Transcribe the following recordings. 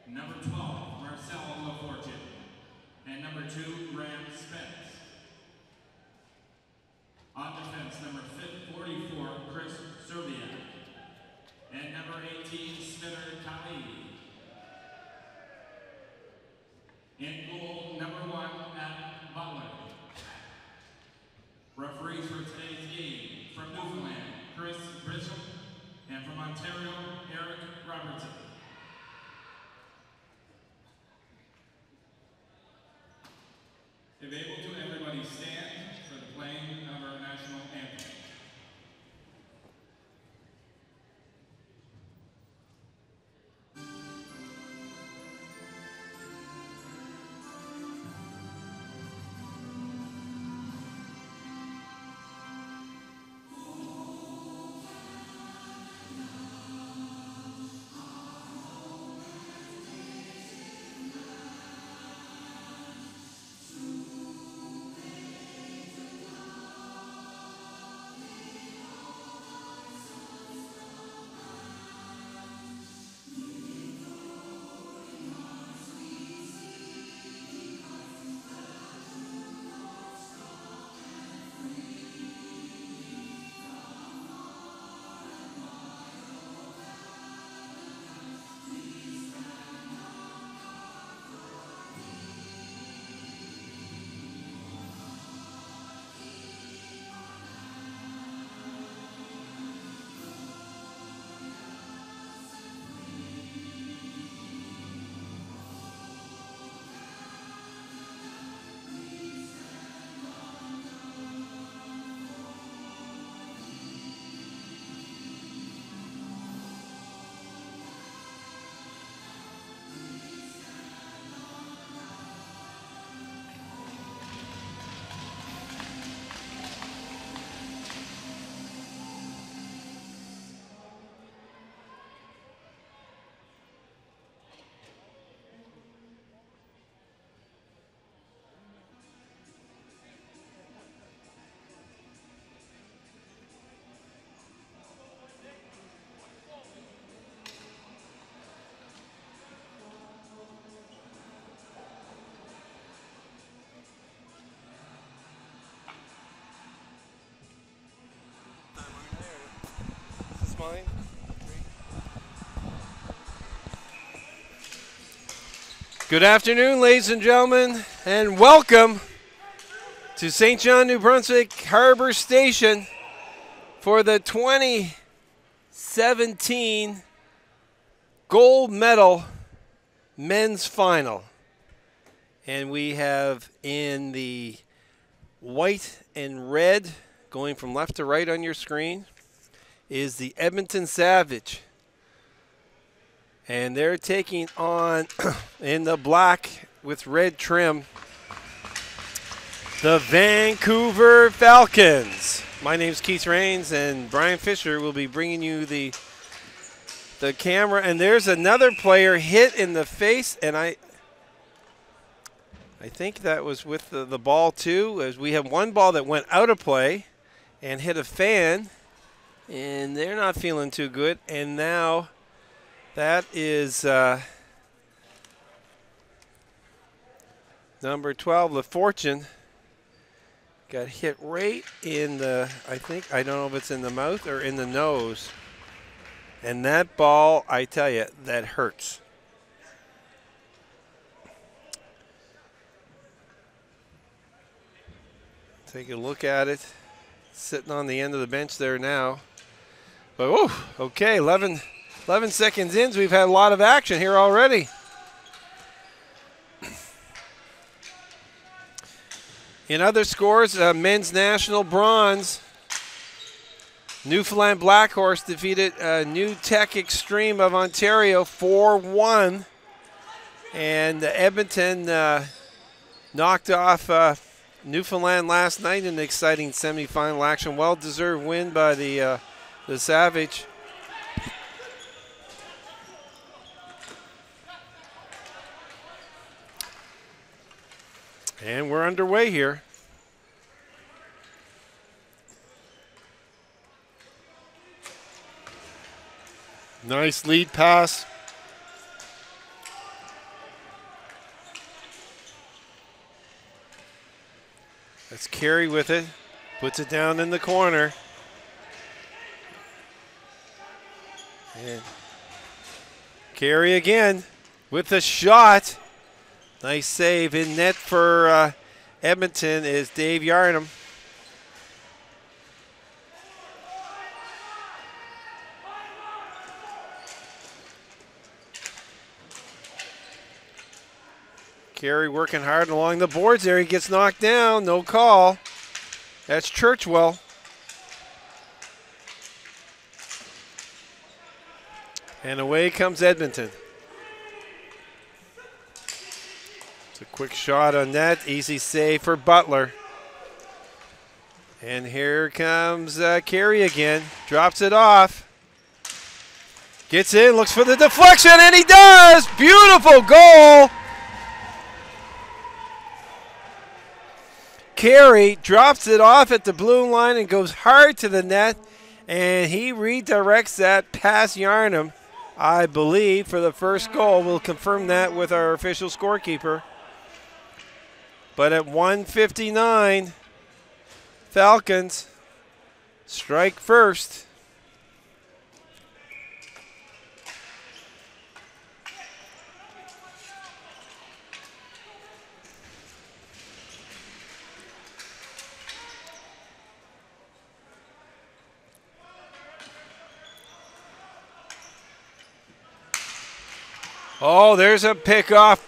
Number 12, Marcel LaFortune. And number 2, Graham Spence. On defense, number 44, Chris Serviak. And number 18, Smither Kali. In goal, number 1, Matt Butler. Referees for today's game, from Newfoundland, Chris Bishop, and from Ontario, Eric Robertson. If able to, everybody stand for the playing of our national anthem. Good afternoon, ladies and gentlemen, and welcome to St. John, New Brunswick Harbor Station for the 2017 gold medal men's final. And we have in the white and red, going from left to right on your screen, is the Edmonton Savage. And they're taking on, in the black with red trim, the Vancouver Falcons. My name's Keith Rains, and Brian Fisher will be bringing you the camera. And there's another player hit in the face, and I think that was with the ball too, as we have one ball that went out of play and hit a fan, and they're not feeling too good. And now that is number 12, LaFortune, got hit right in the, I don't know if it's in the mouth or in the nose. And that ball, I tell you, that hurts. Take a look at it. Sitting on the end of the bench there now. But, whoa, okay, 11 seconds in, so we've had a lot of action here already. In other scores, men's national bronze, Newfoundland Black Horse defeated New Tech Extreme of Ontario 4-1. And Edmonton knocked off Newfoundland last night in an exciting semifinal action. Well-deserved win by the Savage. And we're underway here. Nice lead pass That's Carey with it. Puts it down in the corner. And Carey again with the shot. Nice save. In net for Edmonton is Dave Yarnum. Carey working hard along the boards there. He gets knocked down. No call. That's Churchwell. And away comes Edmonton. It's a quick shot on that. Easy save for Butler. And here comes Carey again. Drops it off. Gets in, looks for the deflection, and he does! Beautiful goal! Carey drops it off at the blue line and goes hard to the net, and he redirects that past Yarnum, I believe, for the first goal. We'll confirm that with our official scorekeeper. But at 1:59, Falcons strike first. Oh, there's a pickoff.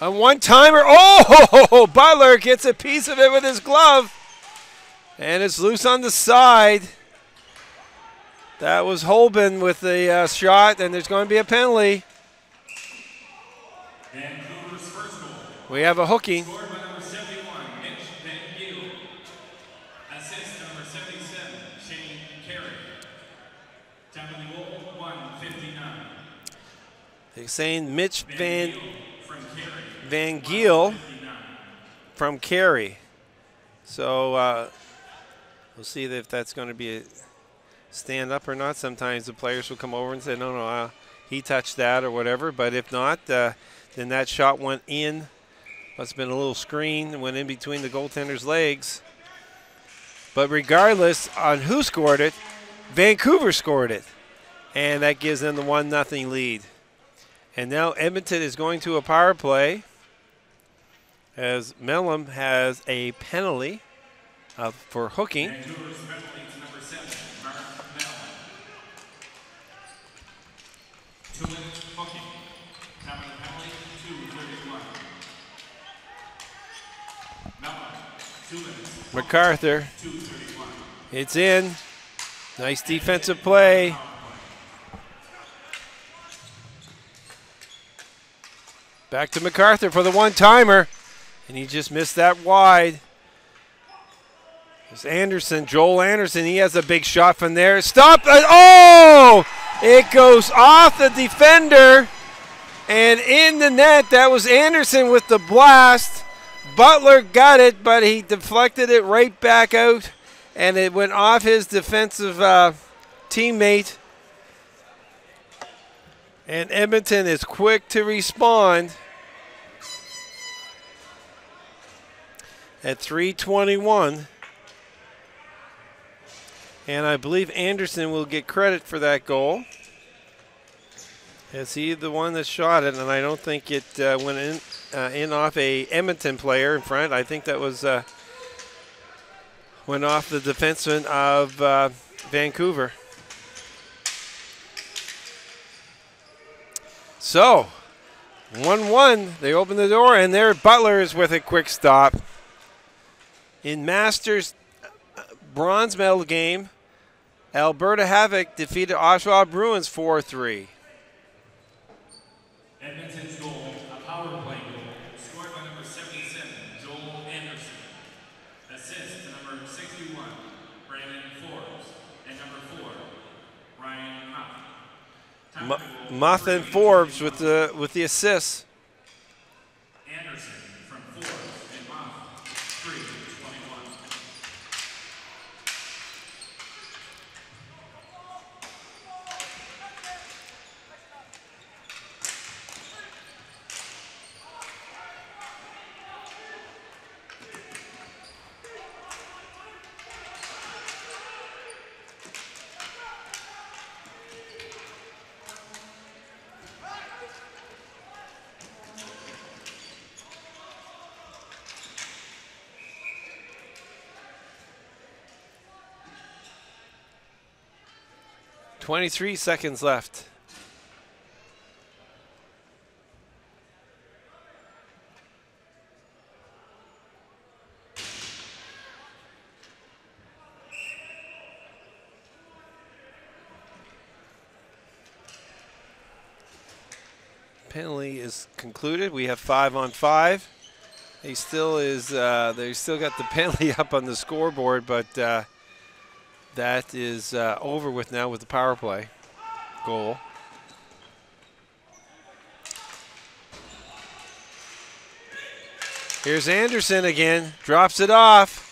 A one-timer. Oh, Butler gets a piece of it with his glove. And it's loose on the side. That was Holben with the shot, and there's going to be a penalty. Vancouver's first goal. We have a hooking. Scored by number 71, Mitch Van Giel. Assist to number 77, Shane Carey. Time of the goal, 1:59. They're saying Mitch Van Van Giel from Carey. So we'll see if that's going to be a stand up or not. Sometimes the players will come over and say, no, he touched that or whatever. But if not, then that shot went in. Must have been a little screen and went in between the goaltender's legs. But regardless on who scored it, Vancouver scored it. And that gives them the 1-0 lead. And now Edmonton is going to a power play as Mellum has a penalty for hooking. Vancouver's penalty to number 7, Mark Mellon. 2 minutes hooking. Time of the penalty, 2:31. Mellon, 2 minutes. MacArthur. 2:31. It's in. Nice defensive play. Back to MacArthur for the one-timer. And he just missed that wide. There's Anderson, Joel Anderson. He has a big shot from there. Stop. Oh! It goes off the defender. And in the net, that was Anderson with the blast. Butler got it, but he deflected it right back out. And it went off his defensive teammate. And Edmonton is quick to respond. At 3:21. And I believe Anderson will get credit for that goal. As he the one that shot it, and I don't think it went in off a Edmonton player in front. I think that was went off the defenseman of Vancouver. So, 1-1. They open the door, and there Butler is with a quick stop. In Masters bronze medal game, Alberta Havoc defeated Oshawa Bruins 4-3. Edmonton's goal, a power play goal, scored by number 77, Joel Anderson. Assist to number 61, Brandon Forbes, and number 4, Ryan Huff. Muff and Forbes with the assists. Anderson from Forbes and Muff, 3:21. 23 seconds left. Penalty is concluded. We have 5-on-5. He still is. They still got the penalty up on the scoreboard, but that is over with now with the power play goal. Here's Anderson again. Drops it off.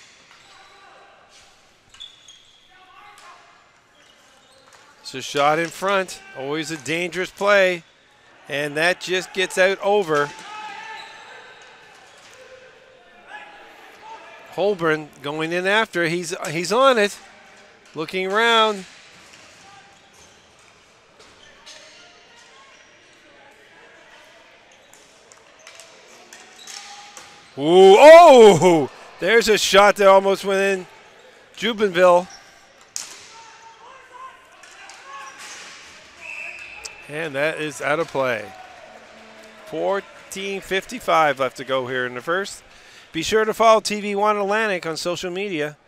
It's a shot in front. Always a dangerous play. And that just gets out over. Holborn going in after. He's on it. Looking around. Ooh, oh! There's a shot that almost went in. Jubenville. And that is out of play. 14:55 left to go here in the first. Be sure to follow TV1 Atlantic on social media.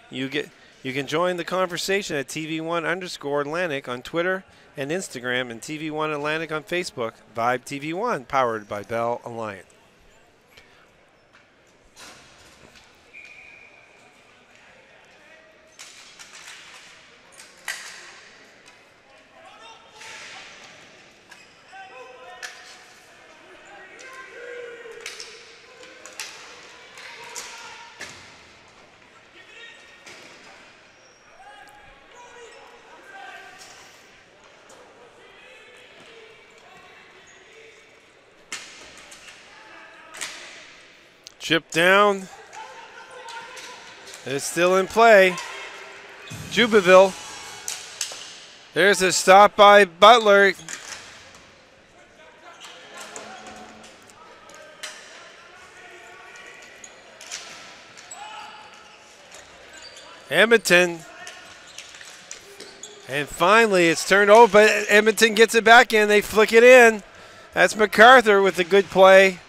You can join the conversation at TV1_Atlantic on Twitter and Instagram, and TV1 Atlantic on Facebook. Vibe TV1, powered by Bell Alliance. Chip down. It's still in play. Jubenville. There's a stop by Butler. Edmonton. And finally it's turned over, but Edmonton gets it back in. They flick it in. That's MacArthur with a good play.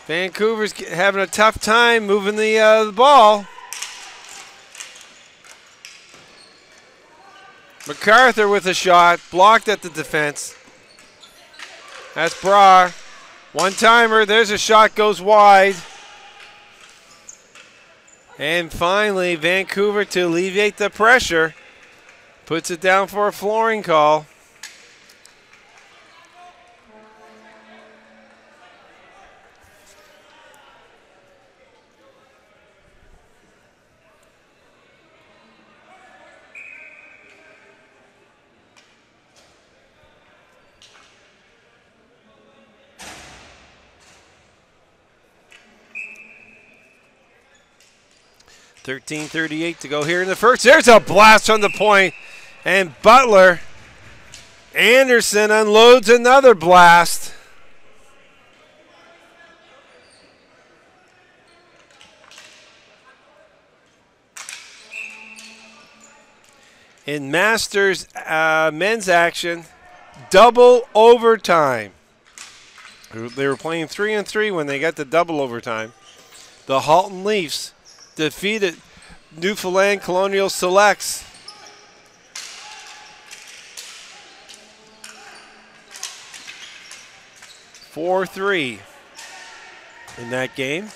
Vancouver's having a tough time moving the ball. MacArthur with a shot, blocked at the defense. That's Brar. One-timer, there's a shot, goes wide. And finally, Vancouver, to alleviate the pressure, puts it down for a flooring call. .38 to go here in the first. There's a blast from the point, and Butler. Anderson unloads another blast. In Masters men's action, double overtime. They were playing 3-on-3 when they got the double overtime. The Halton Leafs defeated Newfoundland Colonial Selects. (4-3) in that game.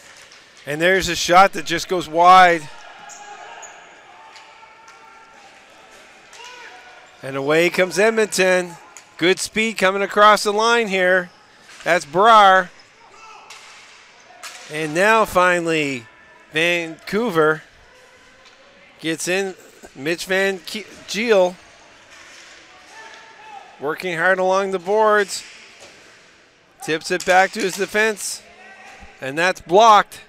And there's a shot that just goes wide. And away comes Edmonton. Good speed coming across the line here. That's Brar. And now finally Vancouver gets in. Mitch Van Giel working hard along the boards. Tips it back to his defense. And that's blocked.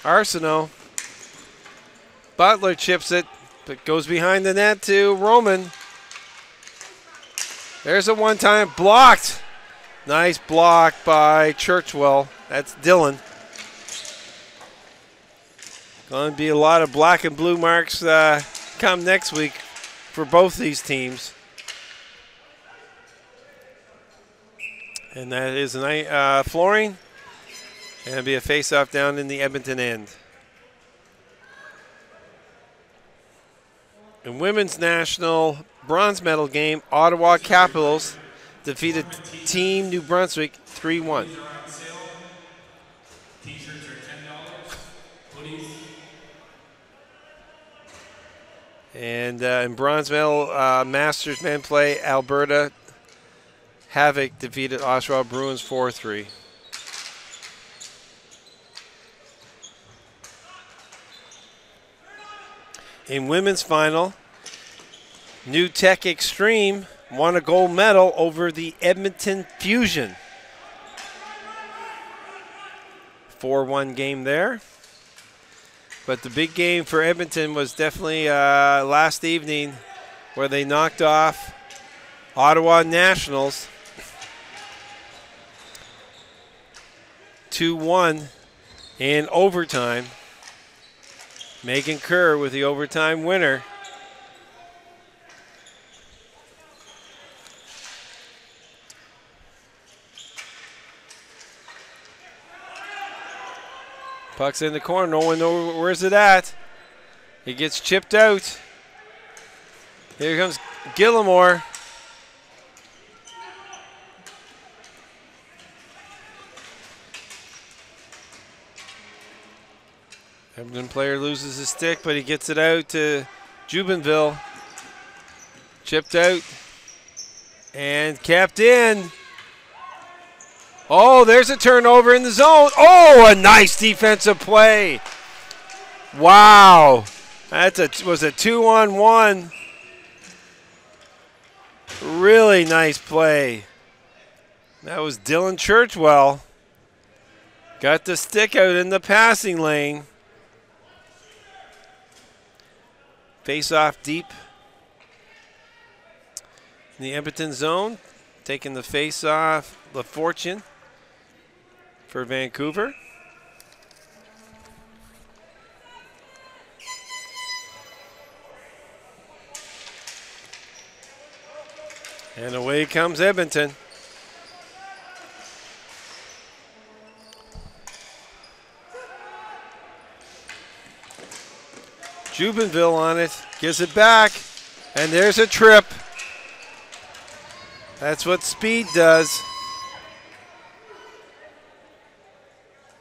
Arsenault. Butler chips it, but goes behind the net to Roman. There's a one-time blocked. Nice block by Churchwell. That's Dylan. Going to be a lot of black and blue marks come next week for both these teams. And that is flooring. And it'll be a face-off down in the Edmonton end. In women's national bronze medal game, Ottawa Capitals defeated Team New Brunswick 3-1. T-shirts are $10. Hoodies. And in bronze medal Masters men play, Alberta Havoc defeated Oshawa Bruins 4-3. In women's final, New Tech Extreme won a gold medal over the Edmonton Fusion. 4-1 game there. But the big game for Edmonton was definitely last evening, where they knocked off Ottawa Nationals 2-1 in overtime. Megan Kerr with the overtime winner. Puck's in the corner. No one knows where's it at. It gets chipped out. Here comes Gillimore. Edmonton player loses his stick, but he gets it out to Jubenville. Chipped out and kept in. Oh, there's a turnover in the zone. Oh, a nice defensive play. Wow. That was a 2-on-1. Really nice play. That was Dylan Churchwell. Got the stick out in the passing lane. Face off deep in the Edmonton zone. Taking the face off, LaFortune for Vancouver. And away comes Edmonton. Jubenville on it, gives it back, and there's a trip. That's what speed does.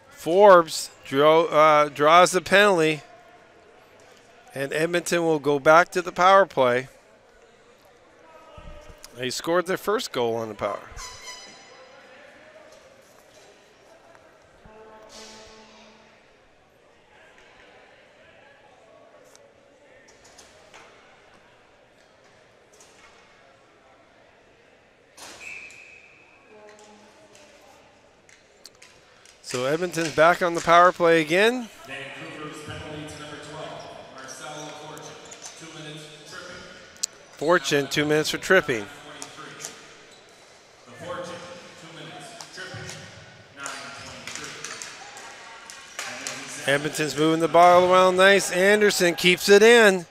Forbes draws the penalty, and Edmonton will go back to the power play. They scored their first goal on the power. So Edmonton's back on the power play again. Vancouver's penalty to number 12, Marcelo Fortune, 2 minutes tripping. Fortune, 2 minutes for tripping. The Fortune, 2 minutes tripping, 9:23. Edmonton's moving the ball around nice. Anderson keeps it in.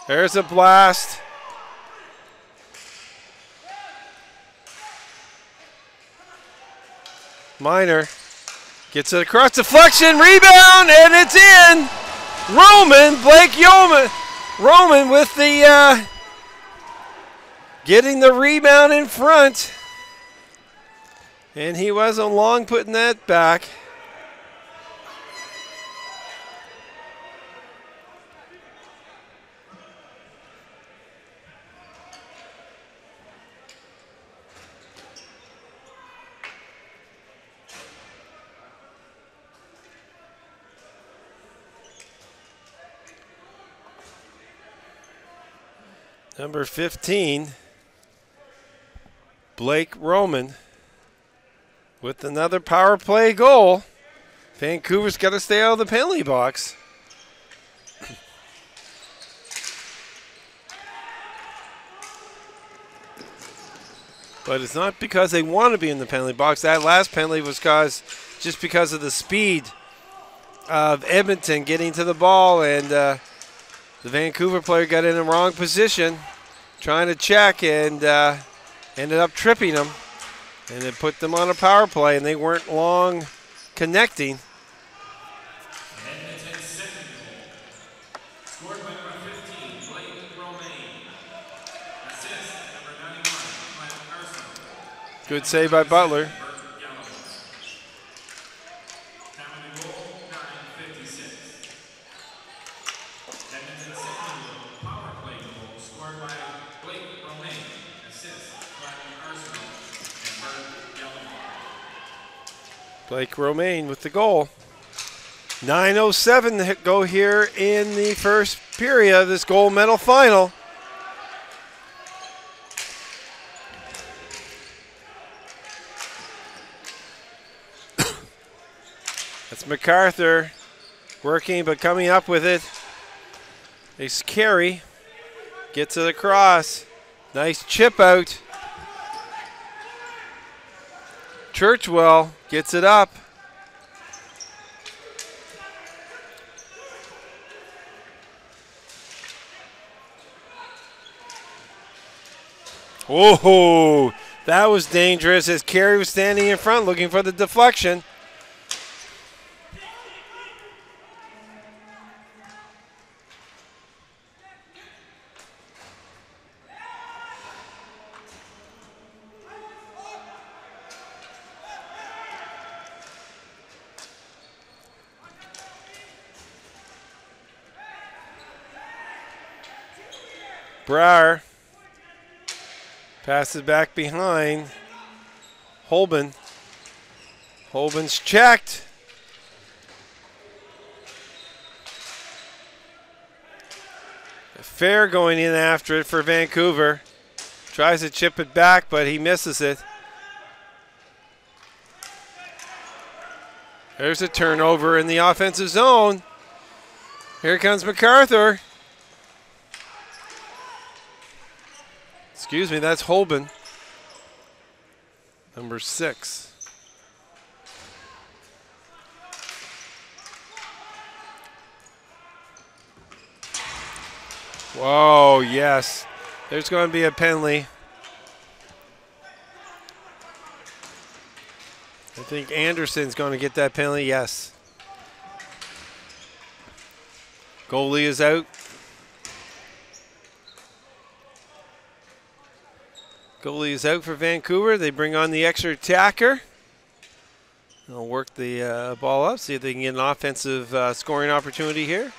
There's a blast. Minor gets it across, deflection, rebound, and it's in. Blake Roman with the getting the rebound in front. And he wasn't long putting that back. Number 15, Blake Roman with another power play goal. Vancouver's got to stay out of the penalty box. But it's not because they want to be in the penalty box. That last penalty was just because of the speed of Edmonton getting to the ball, and the Vancouver player got in the wrong position, trying to check, and ended up tripping them, and it put them on a power play, and they weren't long connecting. Edmonton's second goal, scored by number 15, Blake Romaine. Assist, number 91, Clint Carson. Good save by Butler. Blake Romaine with the goal. 9:07 to go here in the first period of this gold medal final. That's MacArthur working but coming up with it. It's Carey. Gets it across. Nice chip out. Churchwell gets it up. Whoa, that was dangerous as Carey was standing in front looking for the deflection. Brouwer passes back behind. Holben. Holben's checked. Fair going in after it for Vancouver. Tries to chip it back, but he misses it. There's a turnover in the offensive zone. Here comes MacArthur. Excuse me, that's Holben, number 6. Whoa, yes. There's going to be a penalty. I think Anderson's going to get that penalty, yes. Goalie is out. Goalie is out for Vancouver. They bring on the extra attacker. They'll work the ball up, see if they can get an offensive scoring opportunity here.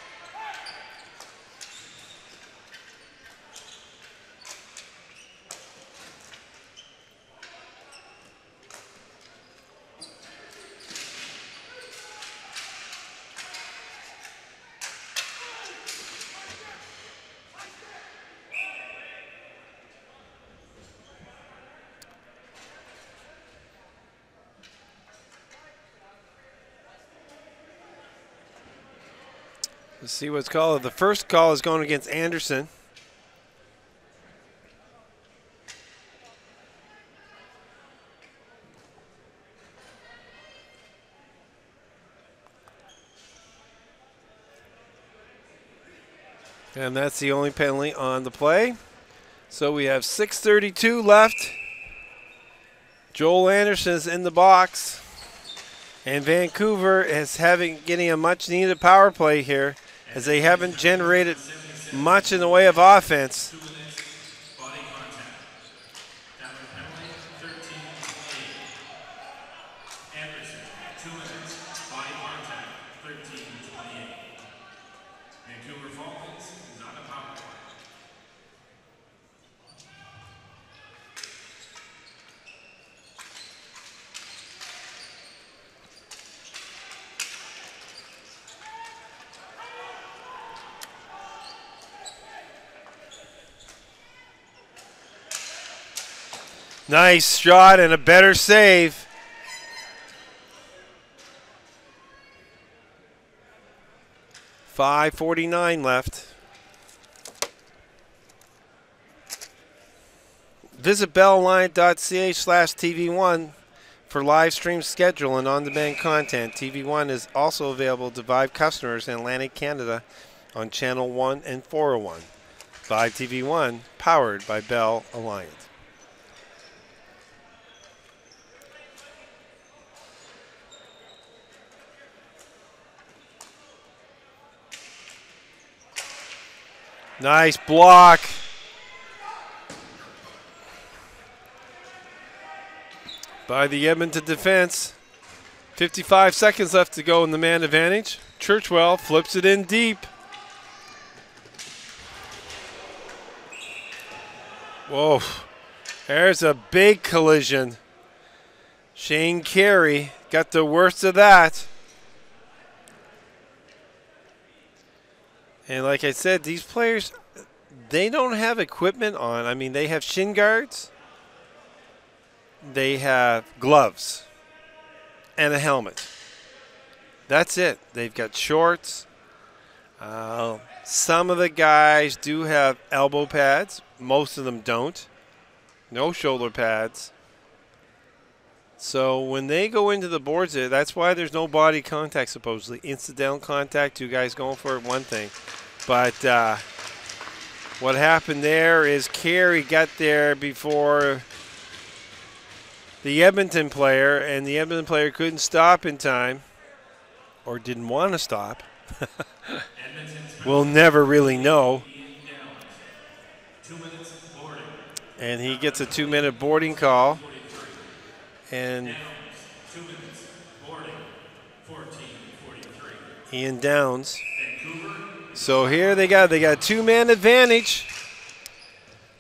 Let's see what's called. The first call is going against Anderson. And that's the only penalty on the play. So we have 6:32 left. Joel Anderson's in the box. And Vancouver is getting a much needed power play here, as they haven't generated much in the way of offense. Vancouver Falcons is on a power play. Nice shot and a better save. $5:49 left. Visit bellline.ca/TV1 For live stream schedule and on-demand content, TV1 is also available to Vive customers in Atlantic Canada on Channel 1 and 401. Vive TV1, powered by Bell Alliance. Nice block. By the Edmonton defense. 55 seconds left to go in the man advantage. Churchwell flips it in deep. Whoa. There's a big collision. Shane Carey got the worst of that. And like I said, these players, they don't have equipment on. I mean, they have shin guards. They have gloves and a helmet. That's it. They've got shorts. Some of the guys do have elbow pads. Most of them don't. No shoulder pads. So when they go into the boards there, that's why there's no body contact supposedly. Incidental contact, two guys going for it, one thing. But what happened there is Carey got there before the Edmonton player, and the Edmonton player couldn't stop in time, or didn't want to stop. We'll never really know. And he gets a 2-minute boarding call. And Ian Downs. So here they got 2-man advantage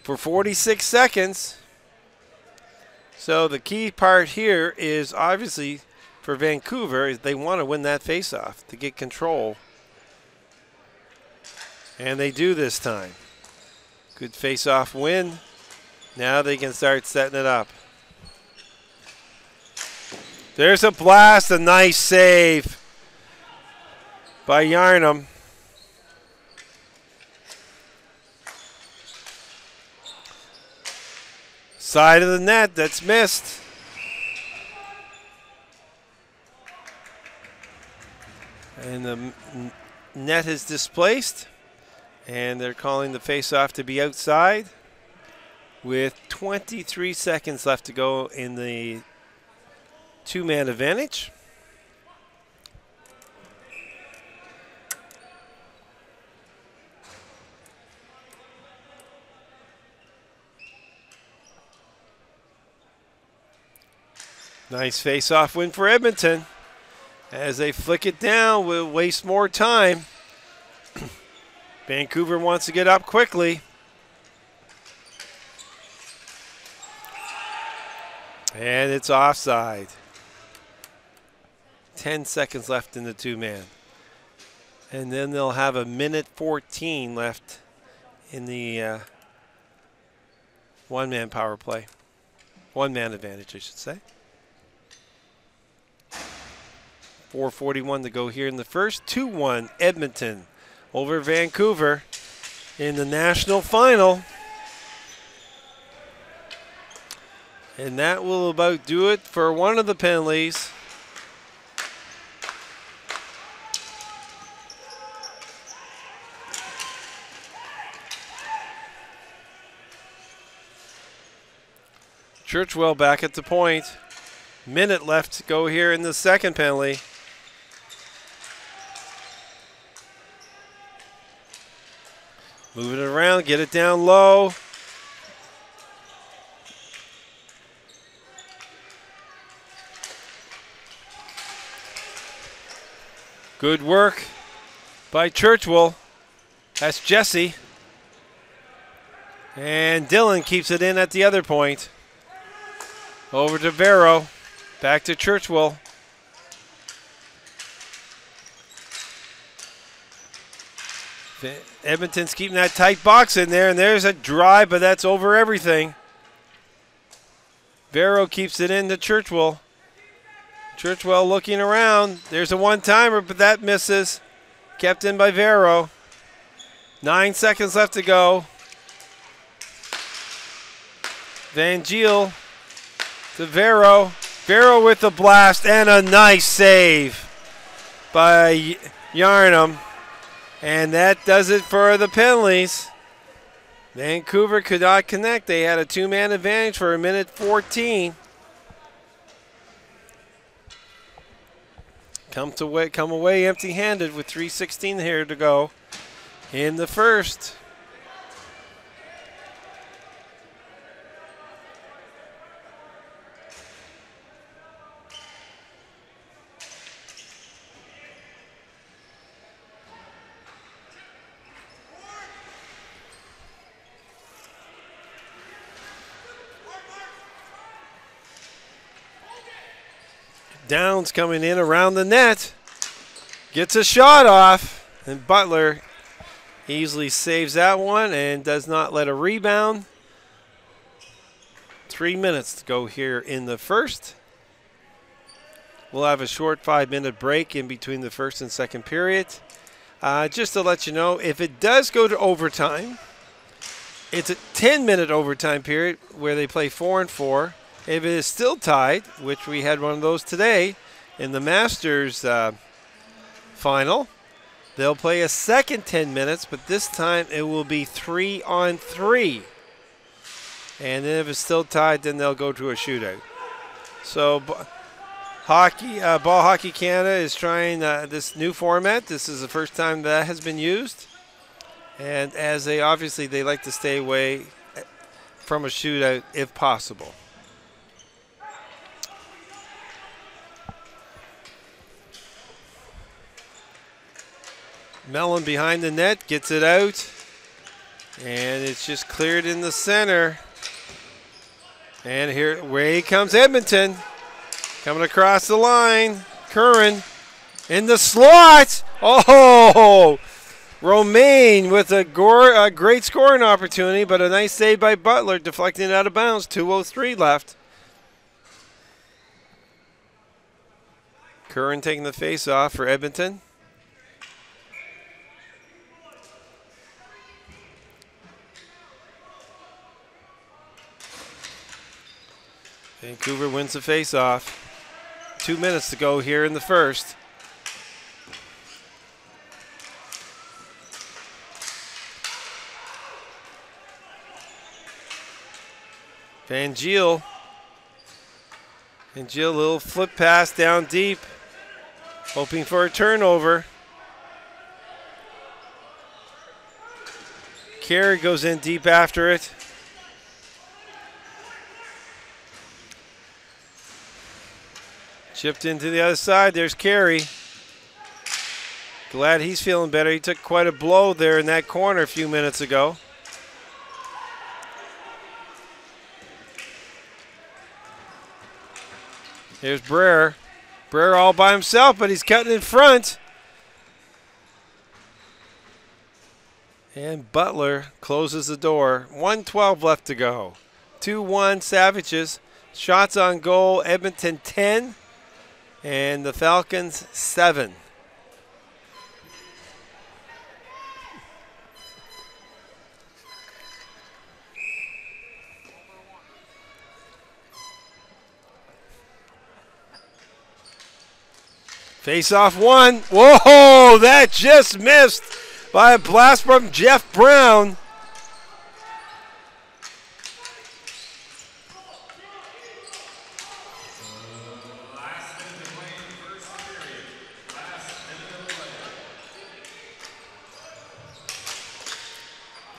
for 46 seconds. So the key part here is obviously for Vancouver is they want to win that faceoff to get control. And they do this time. Good faceoff win. Now they can start setting it up. There's a blast, a nice save by Yarnum. Side of the net, that's missed. And the net is displaced. And they're calling the faceoff to be outside with 23 seconds left to go in the 2-man advantage. Nice face-off win for Edmonton. As they flick it down, we'll waste more time. Vancouver wants to get up quickly. And it's offside. 10 seconds left in the 2-man. And then they'll have a minute 14 left in the 1-man power play. 1-man advantage, I should say. 4:41 to go here in the first. 2-1 Edmonton over Vancouver in the national final. And that will about do it for one of the penalties. Churchwell back at the point. Minute left to go here in the second penalty. Move it around, get it down low. Good work by Churchwell. That's Jesse. And Dillon keeps it in at the other point. Over to Vero. Back to Churchwell. Edmonton's keeping that tight box in there, and there's a drive, but that's over everything. Vero keeps it in to Churchwell. Churchwell looking around. There's a one-timer, but that misses. Kept in by Vero. 9 seconds left to go. Van Giel to Vero. Farrell with the blast and a nice save by Yarnum. And that does it for the penalties. Vancouver could not connect. They had a two-man advantage for a minute 14. Come away empty-handed with 3:16 here to go in the first. Downs coming in around the net. Gets a shot off. And Butler easily saves that one and does not let a rebound. 3 minutes to go here in the first. We'll have a short 5-minute break in between the first and second period. Just to let you know, if it does go to overtime, it's a 10-minute overtime period where they play 4 and 4. If it is still tied, which we had one of those today in the Masters final, they'll play a second 10 minutes, but this time it will be 3 on 3. And then if it's still tied, then they'll go to a shootout. So Ball Hockey Canada is trying this new format. This is the first time that has been used. And as they like to stay away from a shootout if possible. Mellon behind the net, gets it out, and it's just cleared in the center. And here, away comes Edmonton, coming across the line. Curran in the slot. Oh, Romaine with a great scoring opportunity, but a nice save by Butler, deflecting it out of bounds. 2:03 left. Curran taking the face off for Edmonton. Vancouver wins the face-off. 2 minutes to go here in the first. Van Giel. And Giel, little flip pass down deep. Hoping for a turnover. Carey goes in deep after it. Chipped into the other side. There's Carey. Glad he's feeling better. He took quite a blow there in that corner a few minutes ago. Here's Brer. Brer all by himself, but he's cutting in front. And Butler closes the door. 1:12 left to go. 2-1 Savages. Shots on goal. Edmonton 10. And the Falcons 7. Face off one. Whoa, that just missed by a blast from Jeff Brown.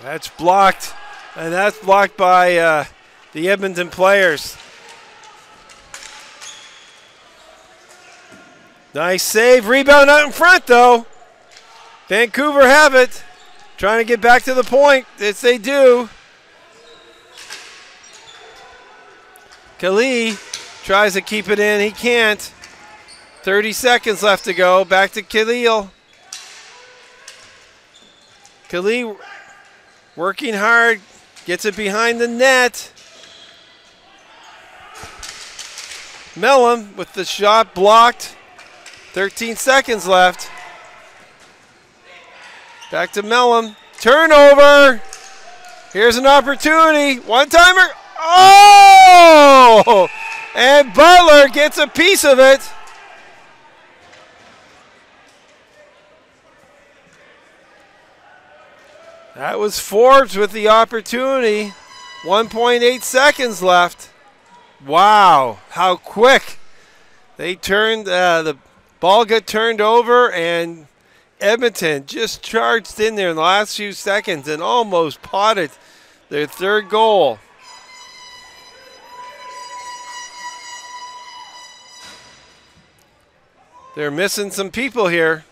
That's blocked, and that's blocked by the Edmonton players. Nice save, rebound out in front though. Vancouver have it, trying to get back to the point. Yes, they do. Khalil tries to keep it in, he can't. 30 seconds left to go, back to Khalil. Khalil working hard, gets it behind the net. Mellon with the shot blocked. 13 seconds left. Back to Mellon. Turnover. Here's an opportunity. One-timer. Oh! And Butler gets a piece of it. That was Forbes with the opportunity. 1.8 seconds left. Wow, how quick. They turned, the ball got turned over, and Edmonton just charged in there in the last few seconds and almost potted their third goal. They're missing some people here.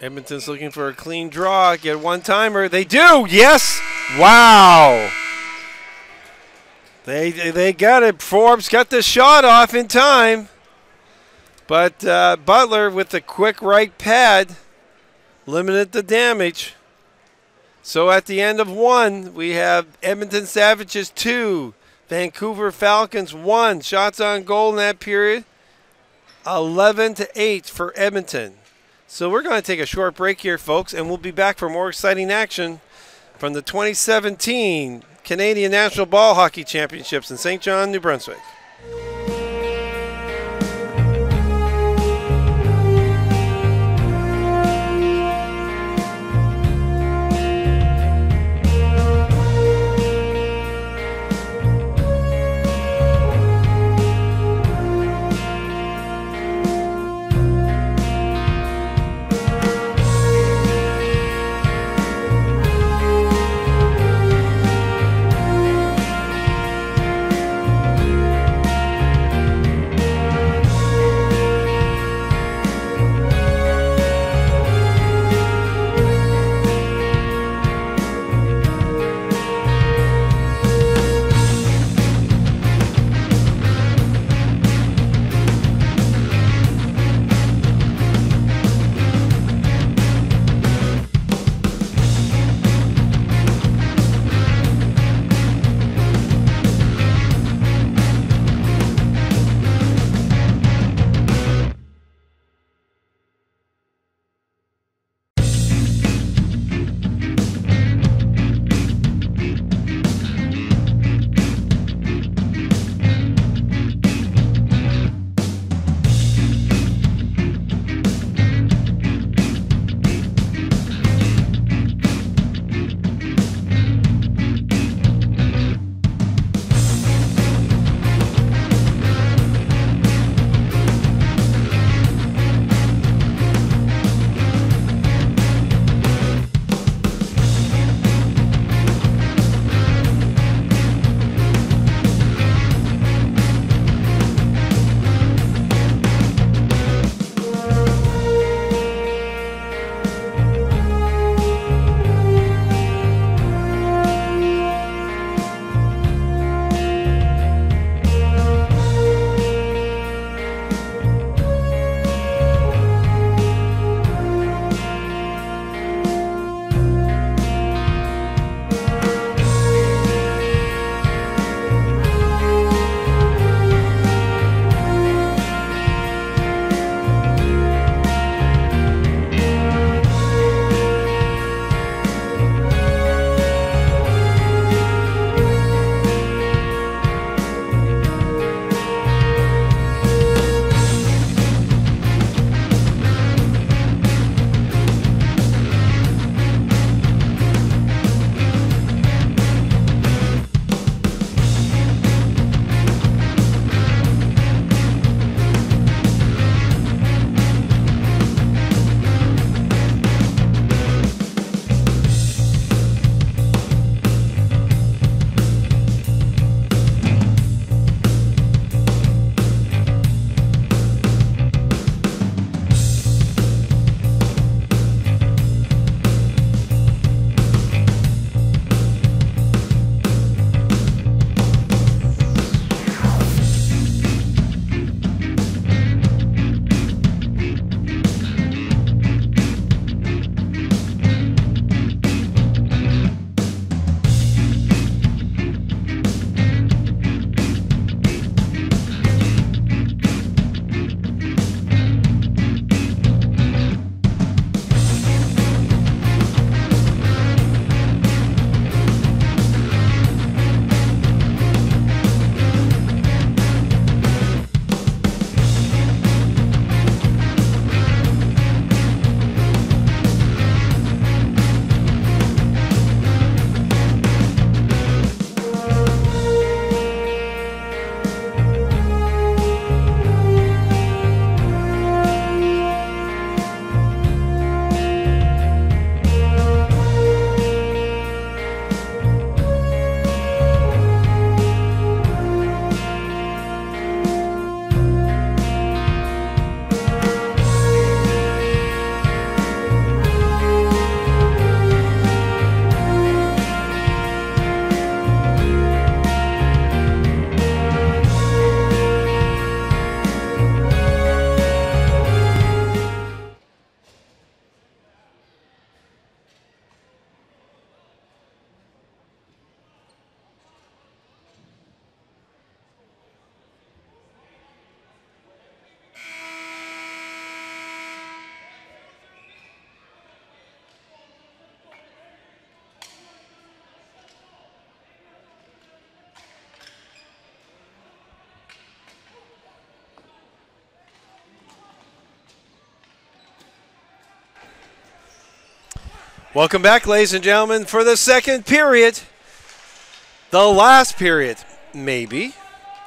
Edmonton's looking for a clean draw, get a one-timer. They do, yes! Wow! They got it. Forbes got the shot off in time. But Butler with the quick right pad limited the damage. So at the end of one, we have Edmonton Savages 2, Vancouver Falcons 1. Shots on goal in that period, 11-8 for Edmonton. So we're going to take a short break here, folks, and we'll be back for more exciting action from the 2017 Canadian National Ball Hockey Championships in St. John, New Brunswick. Welcome back, ladies and gentlemen, for the second period. The last period, maybe,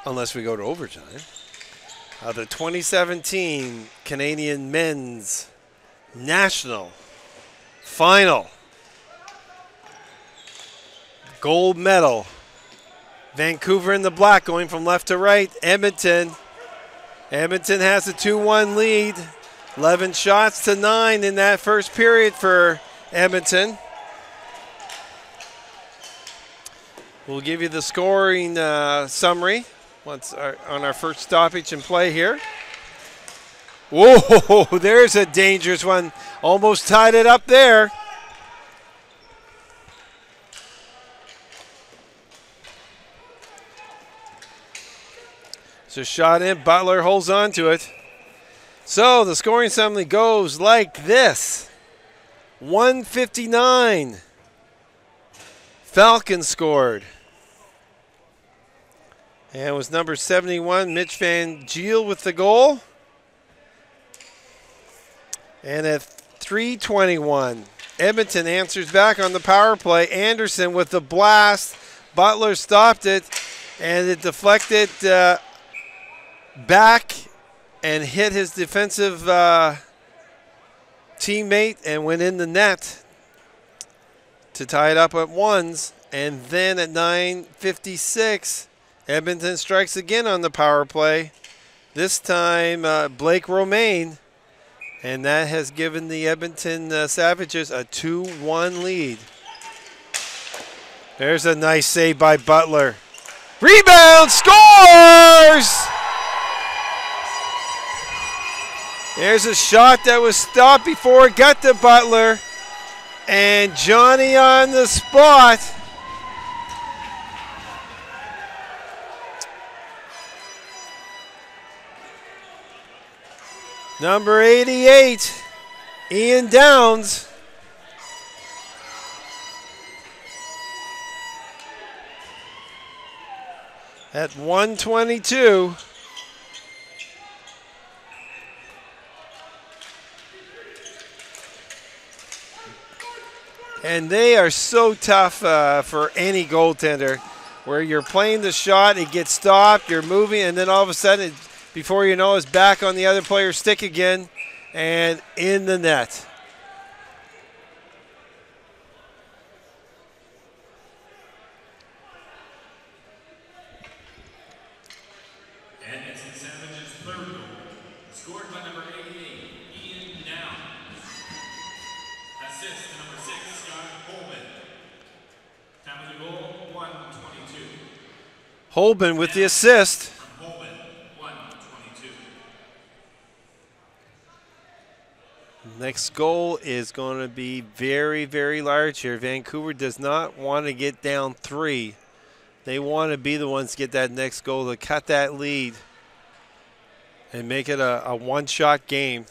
unless we go to overtime, of the 2017 Canadian Men's National Final. Gold medal. Vancouver in the black, going from left to right. Edmonton. Edmonton has a 2-1 lead. 11 shots to 9 in that first period for Edmonton. We'll give you the scoring summary once on our first stoppage and play here. Whoa, there's a dangerous one. Almost tied it up there. So shot in, Butler holds on to it. So the scoring summary goes like this. 159. Falcons scored. And it was number 71, Mitch Van Giel with the goal. And at 3:21, Edmonton answers back on the power play. Anderson with the blast. Butler stopped it, and it deflected back and hit his defensive teammate and went in the net to tie it up at ones. And then at 9:56, Edmonton strikes again on the power play. This time Blake Romaine. And that has given the Edmonton Savages a 2-1 lead. There's a nice save by Butler. Rebound, scores! There's a shot that was stopped before it got to Butler. And Johnny on the spot. Number 88, Ian Downs. At 1:22. And they are so tough for any goaltender, where you're playing the shot, it gets stopped, you're moving, and then all of a sudden, before you know, it's back on the other player's stick again and in the net. Edmonton Savages' third goal, scored by number 88, Ian Downs. Assist to number 6, Scott Holman. Time of the goal, 1:22. Holman with the assist. Next goal is going to be very, very large here. Vancouver does not want to get down 3. They want to be the ones to get that next goal to cut that lead and make it a one-shot game.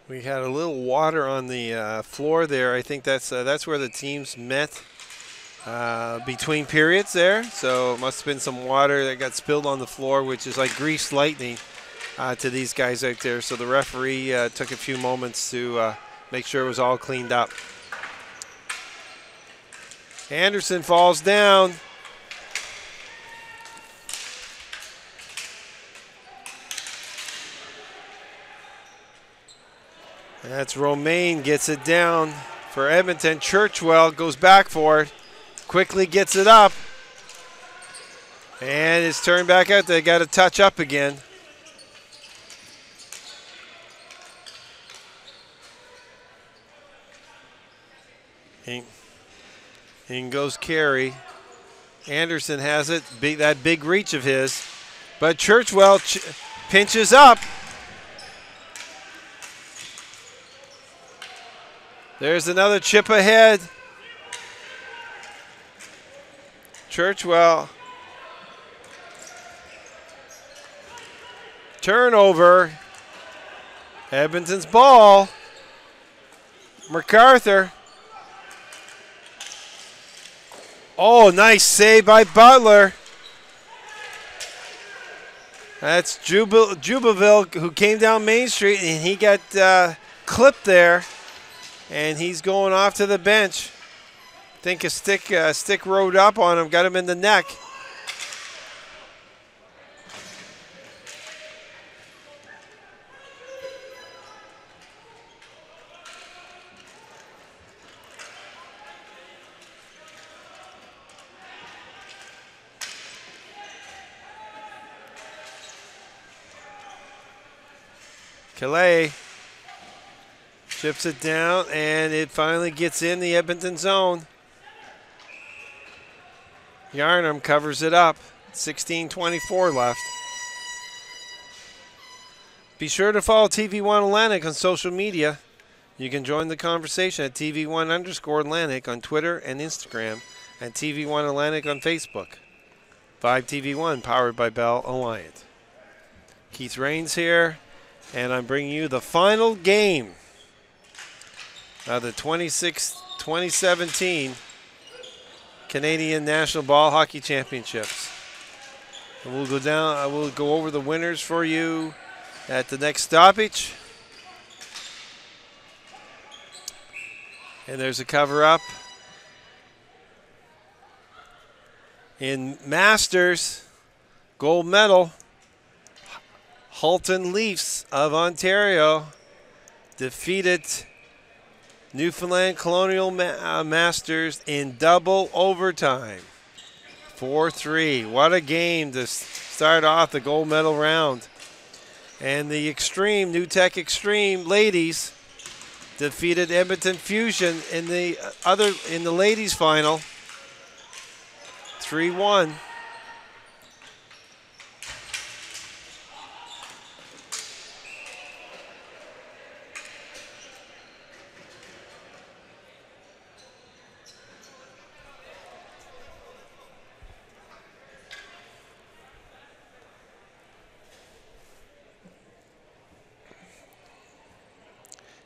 We had a little water on the floor there. I think that's where the teams met between periods there. So it must have been some water that got spilled on the floor, which is like greased lightning to these guys out there. So the referee took a few moments to make sure it was all cleaned up. Anderson falls down. That's Romaine gets it down for Edmonton. Churchwell goes back for it. Quickly gets it up. And it's turned back out. They got to touch up again. In goes Carey. Anderson has it. That big reach of his. But Churchwell pinches up. There's another chip ahead. Churchwell. Turnover. Edmonton's ball. MacArthur. Oh, nice save by Butler. That's Jubaville, who came down Main Street, and he got clipped there, and he's going off to the bench. I think a stick rode up on him, got him in the neck. Calais chips it down, and it finally gets in the Edmonton zone. Yarnum covers it up. 16:24 left. Be sure to follow TV1 Atlantic on social media. You can join the conversation at TV1_Atlantic on Twitter and Instagram, and TV1 Atlantic on Facebook. 5TV1 powered by Bell Alliant. Keith Rains here. And I'm bringing you the final game of the 2017 Canadian National Ball Hockey Championships. And we'll go down. I will go over the winners for you at the next stoppage. And there's a cover-up. In Masters, gold medal, Halton Leafs of Ontario defeated Newfoundland Colonial Masters in double overtime. 4-3. What a game to start off the gold medal round. And the Extreme, New Tech Extreme ladies defeated Edmonton Fusion in the ladies final. 3-1.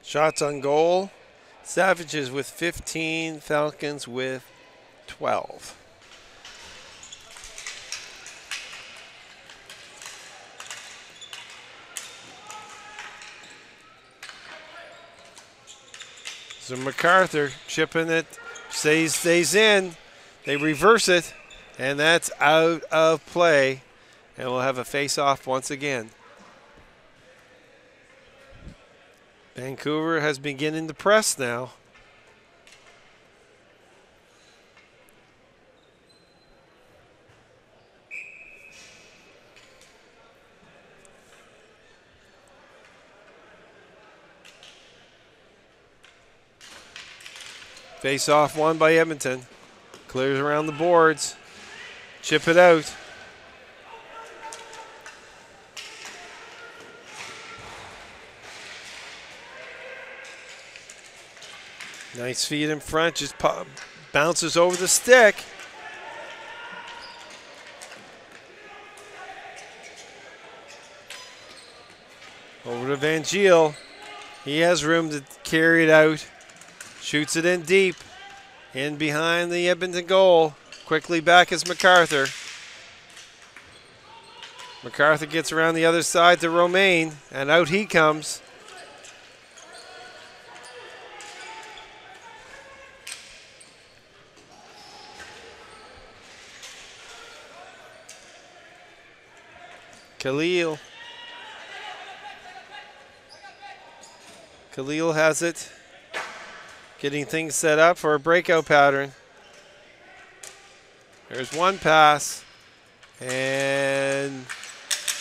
Shots on goal. Savages with 15, Falcons with 12. So MacArthur chipping it, stays in. They reverse it, and that's out of play. And we'll have a face-off once again. Vancouver has been getting the press now. Face off won by Edmonton. Clears around the boards. Chip it out. Nice feed in front, just bounces over the stick. Over to Van Giel. He has room to carry it out. Shoots it in deep. In behind the Edmonton goal. Quickly back is MacArthur. MacArthur gets around the other side to Romaine, and out he comes. Khalil has it. Getting things set up for a breakout pattern. There's one pass. And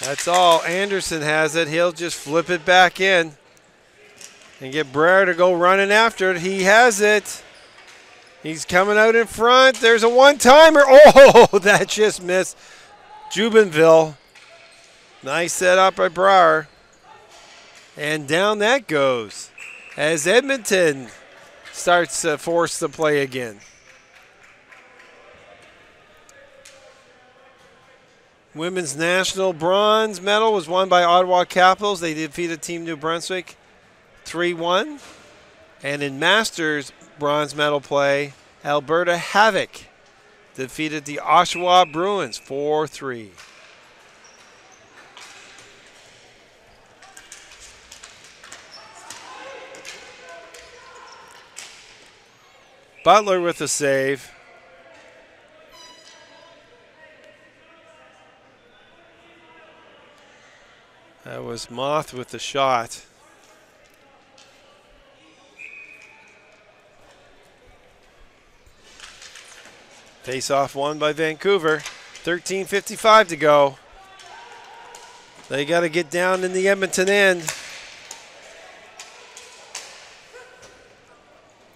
that's all. Anderson has it. He'll just flip it back in. And get Brer to go running after it. He has it. He's coming out in front. There's a one-timer. Oh, that just missed. Jubenville. Nice setup by Brer. And down that goes as Edmonton starts to force the play again. Women's National Bronze medal was won by Ottawa Capitals. They defeated Team New Brunswick 3-1. And in Masters bronze medal play, Alberta Havoc defeated the Oshawa Bruins 4-3. Butler with the save. That was Moth with the shot. Face-off won by Vancouver. 13:55 to go. They got to get down in the Edmonton end.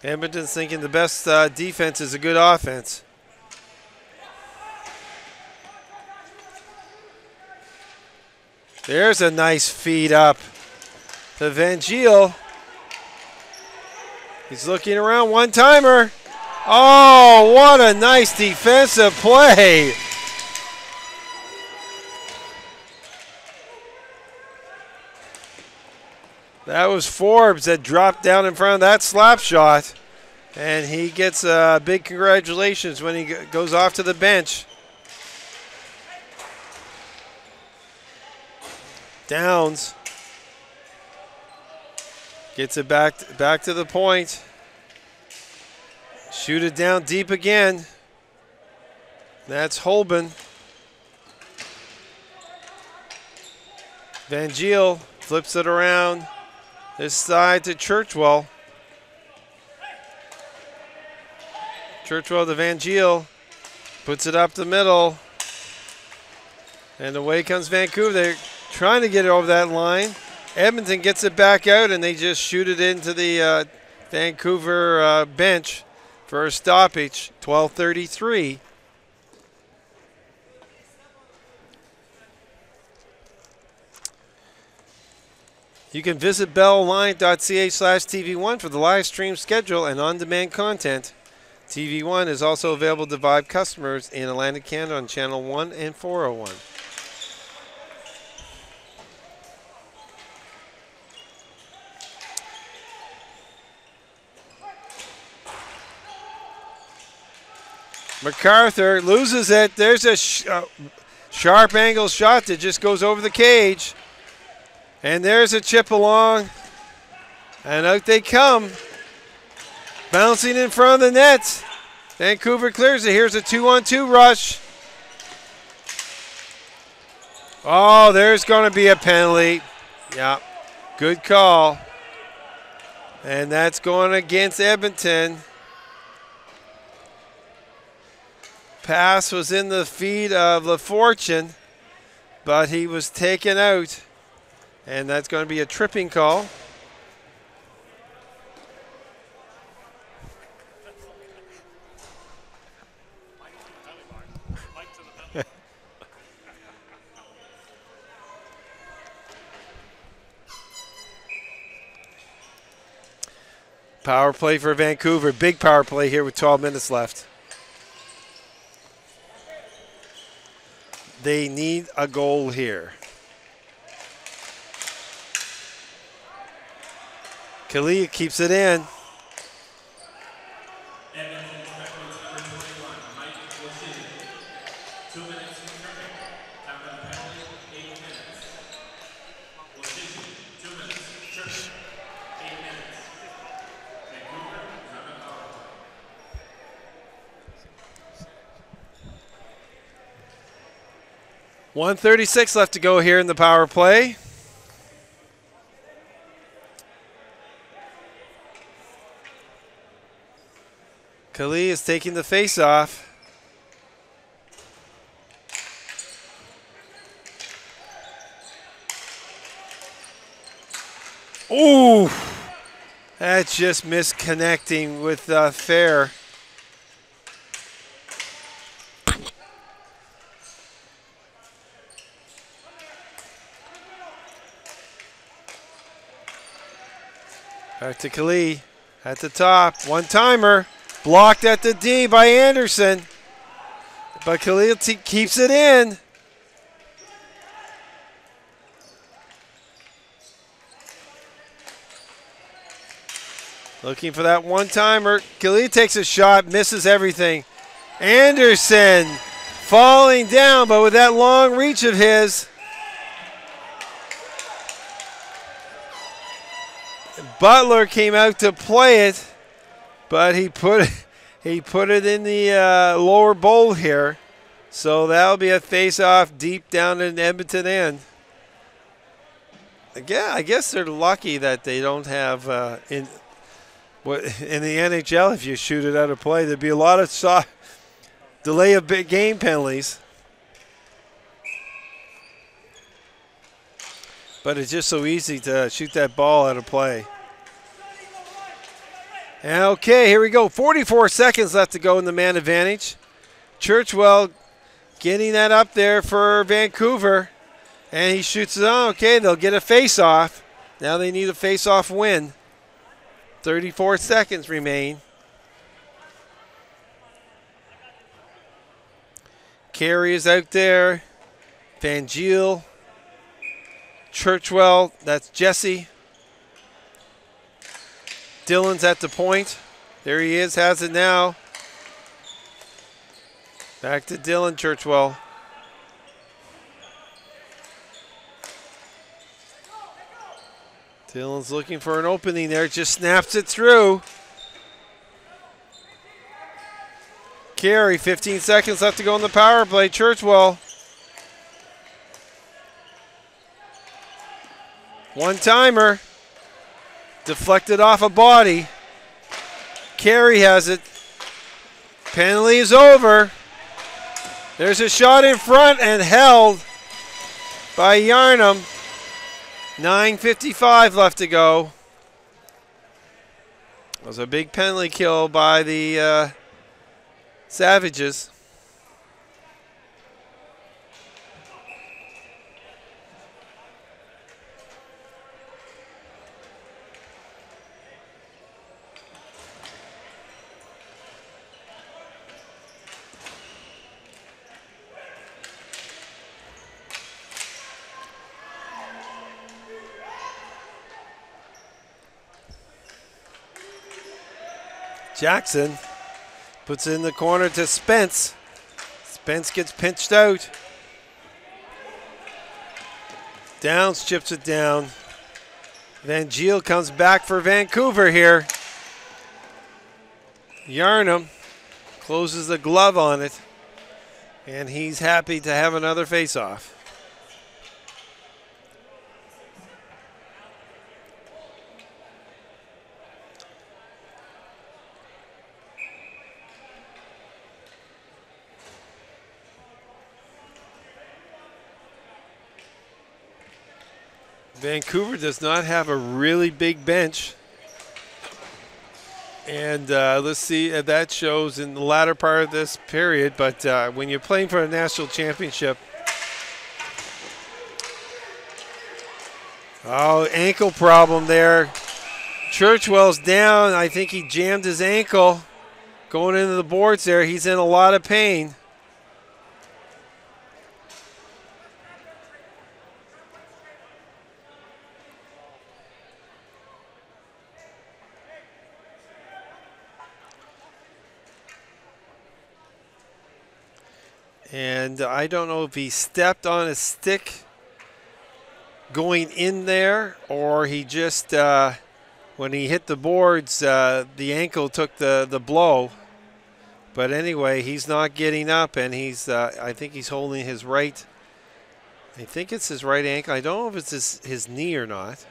Edmonton's thinking the best defense is a good offense. There's a nice feed up to Van Giel. He's looking around, one-timer. Oh, what a nice defensive play. That was Forbes that dropped down in front of that slap shot. And he gets big congratulations when he goes off to the bench. Downs gets it back to the point. Shoot it down deep again. That's Holben. Van Giel flips it around this side to Churchwell. Churchwell to Van Giel. Puts it up the middle. And away comes Vancouver. They're trying to get it over that line. Edmonton gets it back out, and they just shoot it into the Vancouver bench for a stoppage. 12:33. You can visit bellonline.ca/TV1 for the live stream schedule and on-demand content. TV1 is also available to Vibe customers in Atlantic Canada on Channel 1 and 401. MacArthur loses it. There's a sharp angle shot that just goes over the cage. And there's a chip along. And out they come. Bouncing in front of the net. Vancouver clears it. Here's a 2-on-2 rush. Oh, there's going to be a penalty. Yeah, good call. And that's going against Edmonton. Pass was in the feet of LaFortune, but he was taken out. And that's going to be a tripping call. Power play for Vancouver. Big power play here with 12 minutes left. They need a goal here. Kalia keeps it in. .136 left to go here in the power play. Kali is taking the face off. Ooh, that's just misconnecting with Fair. Back to Kali at the top. One-timer. Blocked at the D by Anderson. But Khalil keeps it in. Looking for that one-timer. Khalid takes a shot, misses everything. Anderson falling down, but with that long reach of his, Butler came out to play it, but he put it in the lower bowl here. So that'll be a face-off deep down in Edmonton end. Again, I guess they're lucky that they don't have in the NHL. If you shoot it out of play, there'd be a lot of delay of big game penalties. But it's just so easy to shoot that ball out of play. Okay, here we go. 44 seconds left to go in the man advantage. Churchwell getting that up there for Vancouver. And he shoots it on. Okay, they'll get a face-off. Now they need a face-off win. 34 seconds remain. Carey is out there. Van Giel. Churchwell, that's Jesse. Dillon's at the point. There he is, has it now. Back to Dillon, Churchwell. Dillon's looking for an opening there, just snaps it through. Carey, 15 seconds left to go in the power play. Churchwell. One-timer. Deflected off a body. Carey has it. Penalty is over. There's a shot in front and held by Yarnum. 9:55 left to go. It was a big penalty kill by the Savages. Jackson puts it in the corner to Spence. Spence gets pinched out. Downs chips it down. Van Giel comes back for Vancouver here. Yarnum closes the glove on it, and he's happy to have another face-off. Vancouver does not have a really big bench. And let's see, that shows in the latter part of this period. But when you're playing for a national championship. Oh, ankle problem there. Churchwell's down. I think he jammed his ankle going into the boards there. He's in a lot of pain. And I don't know if he stepped on a stick going in there or he just, when he hit the boards, the ankle took the blow. But anyway, he's not getting up, and he's, I think he's holding his right, I think it's his right ankle. I don't know if it's his knee or not.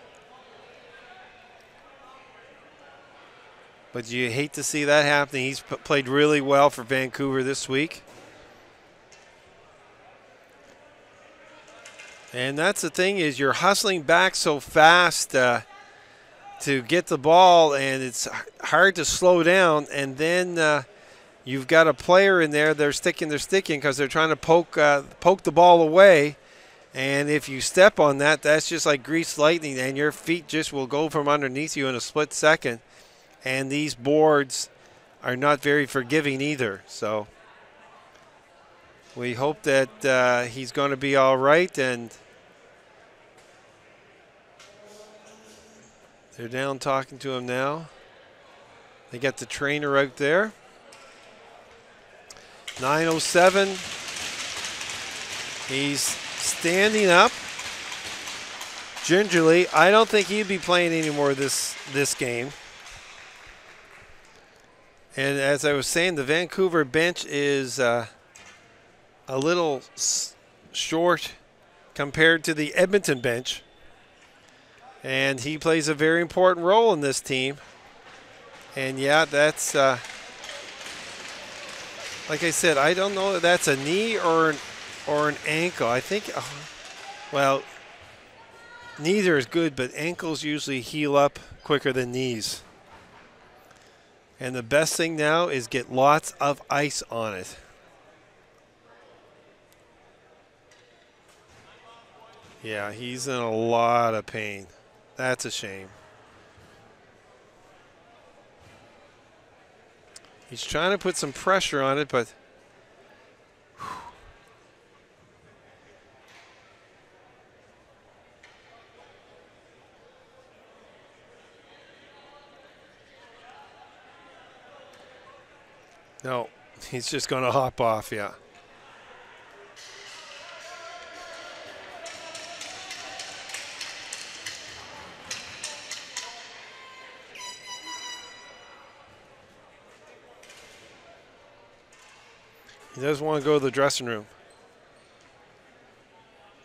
But you hate to see that happening. He's played really well for Vancouver this week. And that's the thing, is you're hustling back so fast to get the ball, and it's hard to slow down. And then you've got a player in there, they're sticking because they're trying to poke the ball away. And if you step on that, that's just like greased lightning, and your feet just will go from underneath you in a split second. And these boards are not very forgiving either. So we hope that he's going to be all right. And they're down talking to him now. They got the trainer out there. 9:07. He's standing up. Gingerly, I don't think he'd be playing anymore this game. And as I was saying, the Vancouver bench is a little short compared to the Edmonton bench. And he plays a very important role in this team. And yeah, that's, like I said, I don't know if that's a knee or an ankle. I think, well, neither is good, but ankles usually heal up quicker than knees. And the best thing now is get lots of ice on it. Yeah, he's in a lot of pain. That's a shame. He's trying to put some pressure on it, but no, he's just going to hop off, yeah. He does want to go to the dressing room.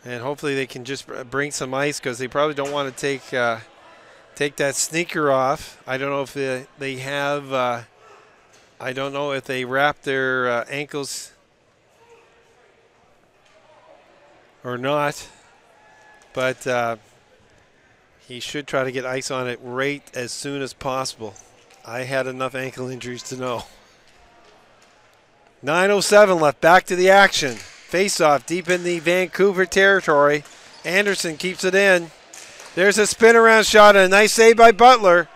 And hopefully they can just bring some ice because they probably don't want to take that sneaker off. I don't know if they have, I don't know if they wrap their ankles or not. But he should try to get ice on it right as soon as possible. I had enough ankle injuries to know. 9:07 left. Back to the action. Face-off deep in the Vancouver territory. Anderson keeps it in. There's a spin-around shot and a nice save by Butler.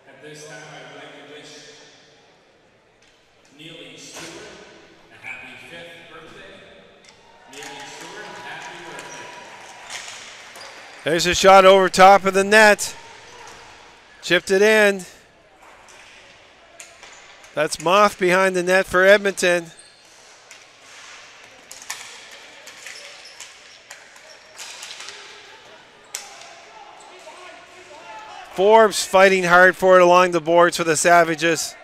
At this time, I would like to wish Neely Stewart a happy 5th birthday. Neely Stewart, happy birthday. There's a shot over top of the net. Chipped it in. That's Moth behind the net for Edmonton. Forbes fighting hard for it along the boards for the Savages.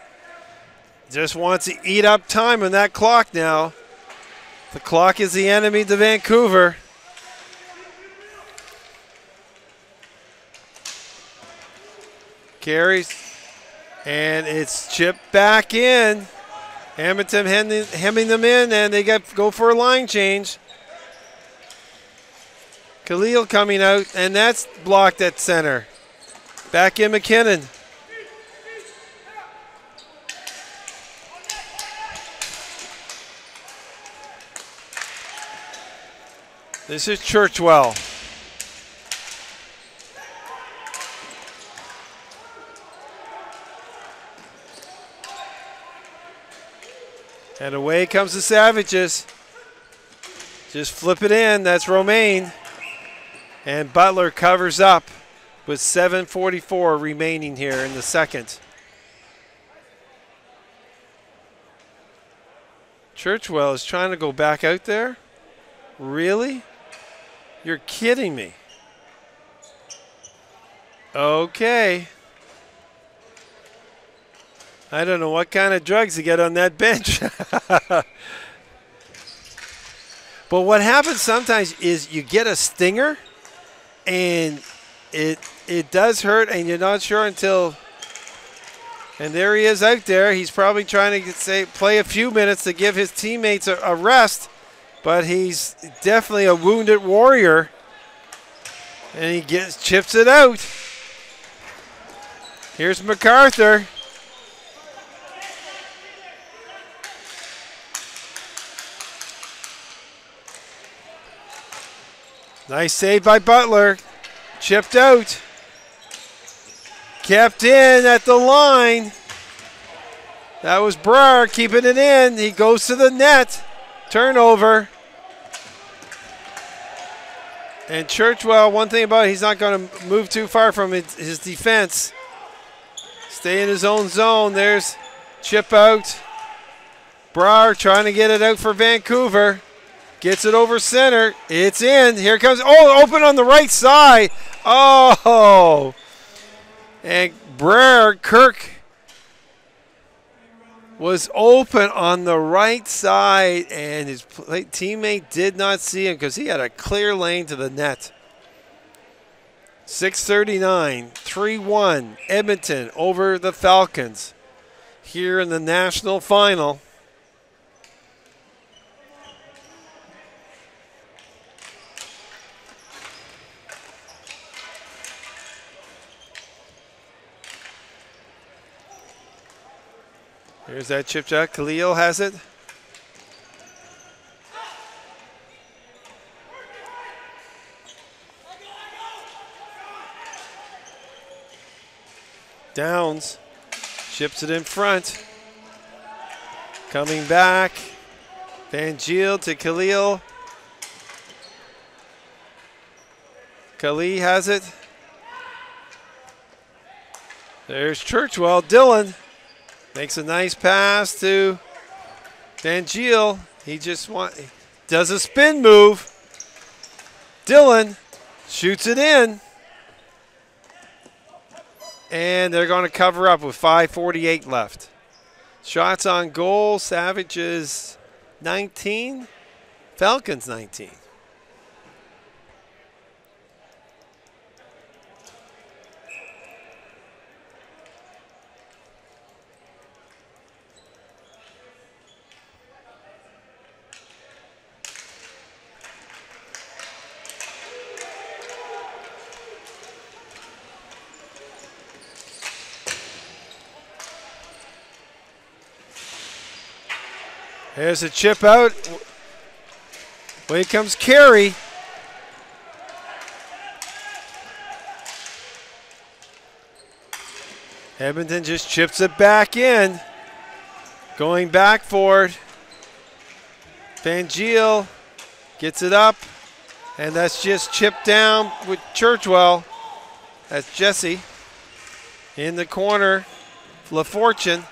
Just wants to eat up time on that clock now. The clock is the enemy to Vancouver. Carries, and it's chipped back in. Edmonton hemming them in, and they go for a line change. Khalil coming out, and that's blocked at center. Back in McKinnon. This is Churchwell. And away comes the Savages. Just flip it in. That's Romaine. And Butler covers up with 7:44 remaining here in the second. Churchwell is trying to go back out there? Really? You're kidding me. Okay. I don't know what kind of drugs to get on that bench. But what happens sometimes is you get a stinger and it does hurt and you're not sure until, and there he is out there. He's probably trying to play a few minutes to give his teammates a rest, but he's definitely a wounded warrior. And he chips it out. Here's MacArthur. Nice save by Butler. Chipped out. Kept in at the line. That was Brar keeping it in. He goes to the net. Turnover. And Churchwell, one thing about it, he's not going to move too far from his defense. Stay in his own zone. There's chip out. Brar trying to get it out for Vancouver. Gets it over center. It's in. Here comes. Oh, open on the right side. Oh. And Kirk was open on the right side, and his teammate did not see him because he had a clear lane to the net. 6:39, 3-1, Edmonton over the Falcons here in the national final. Here's that chip shot. Khalil has it. Downs chips it in front. Coming back. Van Giel to Khalil. Khalil has it. There's Churchwell. Dylan makes a nice pass to Van Giel. He just does a spin move. Dylan shoots it in. And they're going to cover up with 5:48 left. Shots on goal. Savages 19. Falcons 19. There's a chip out. Here comes Carey. Edmonton just chips it back in. Going back for it. Van Giel gets it up. And that's just chipped down with Churchwell. That's Jesse. In the corner, LaFortune.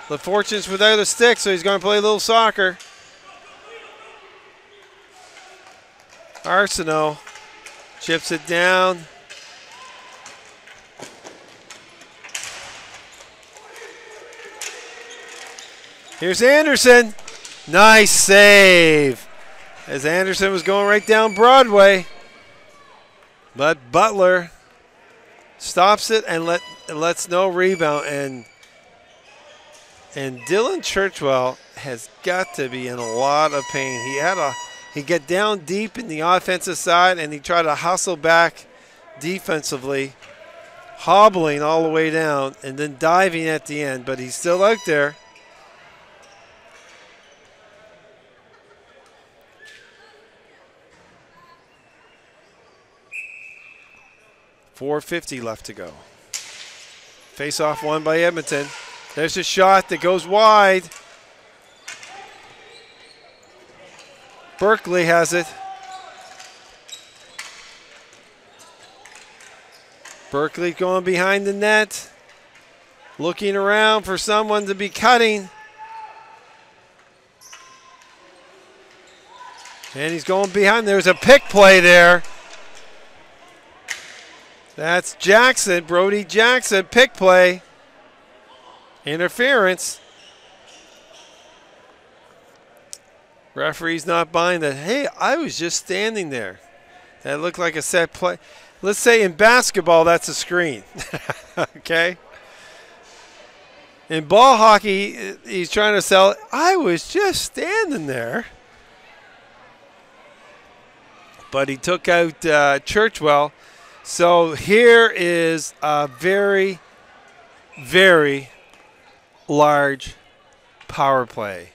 LaFortune's without a stick, so he's going to play a little soccer. Arsenault chips it down. Here's Anderson. Nice save. As Anderson was going right down Broadway. But Butler stops it and lets no rebound. And Dylan Churchwell has got to be in a lot of pain. He got down deep in the offensive side, and he tried to hustle back defensively, hobbling all the way down, and then diving at the end. But he's still out there. .450 left to go. Face-off won by Edmonton. There's a shot that goes wide. Berkeley has it. Berkeley going behind the net. Looking around for someone to be cutting. And he's going behind. There's a pick play there. That's Jackson, Brody Jackson, pick play. Interference. Referee's not buying that. Hey, I was just standing there. That looked like a set play. Let's say in basketball, that's a screen. Okay? In ball hockey, he's trying to sell it. I was just standing there. But he took out Churchwell. So here is a very, very large power play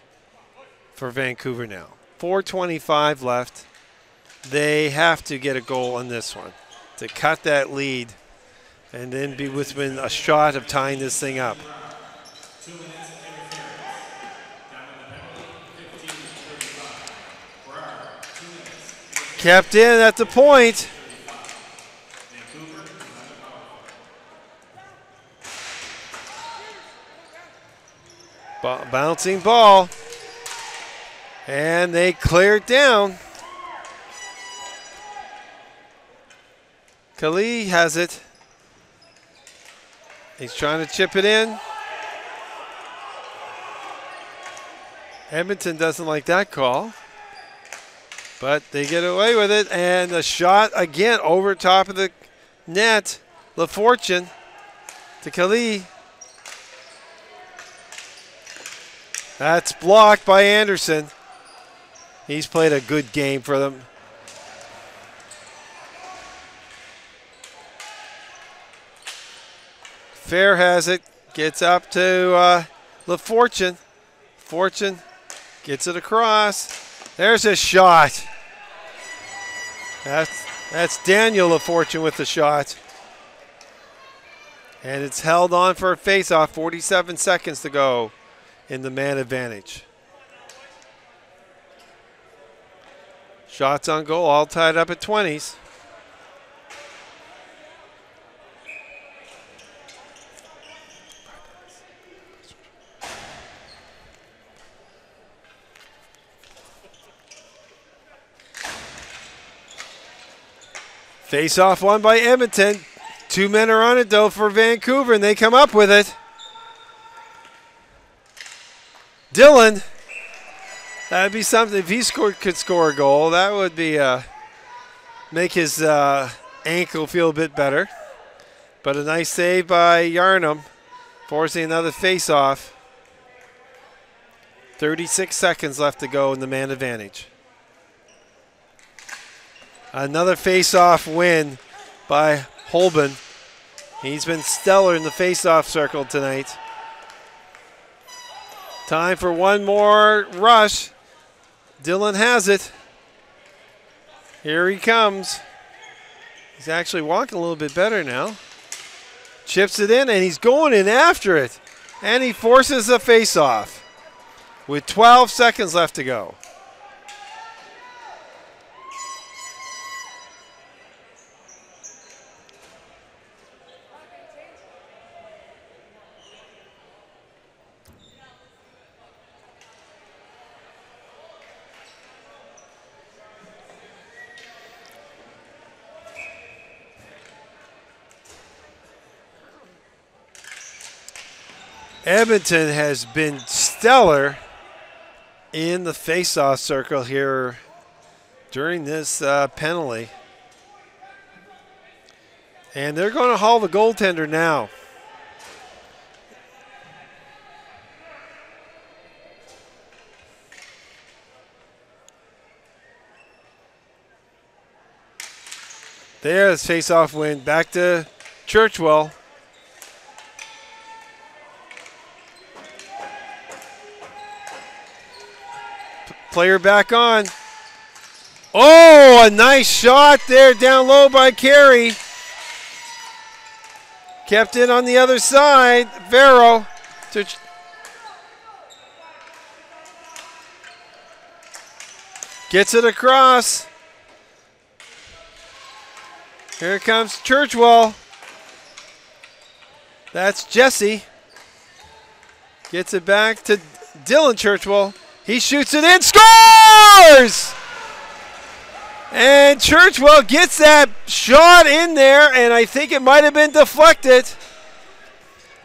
for Vancouver now. 4:25 left. They have to get a goal on this one to cut that lead and then be within a shot of tying this thing up. Kept in at the point. Bouncing ball. And they clear it down. Khalid has it. He's trying to chip it in. Edmonton doesn't like that call, but they get away with it. And a shot again over top of the net. LaFortune to Khalid. That's blocked by Anderson. He's played a good game for them. Fair has it. Gets up to LaFortune. Fortune gets it across. There's a shot. That's Daniel LaFortune with the shot. And it's held on for a face-off. 47 seconds to go in the man advantage. Shots on goal, all tied up at 20s. Face-off won by Edmonton. 2 men are on it, though, for Vancouver, and they come up with it. Dylan, that'd be something. If he could score a goal, that would be make his ankle feel a bit better. But a nice save by Yarnum, forcing another face-off. 36 seconds left to go in the man advantage. Another face-off win by Holben. He's been stellar in the face-off circle tonight. Time for one more rush. Dylan has it. Here he comes. He's actually walking a little bit better now. Chips it in, and he's going in after it. And he forces a face-off with 12 seconds left to go. Edmonton has been stellar in the face-off circle here during this penalty. And they're going to haul the goaltender now. There's face-off win. Back to Churchwell. Player back on. Oh, a nice shot there down low by Carey. Kept it on the other side. Vero. Gets it across. Here comes Churchwell. That's Jesse. Gets it back to Dylan Churchwell. He shoots it in, scores! And Churchwell gets that shot in there, and I think it might have been deflected.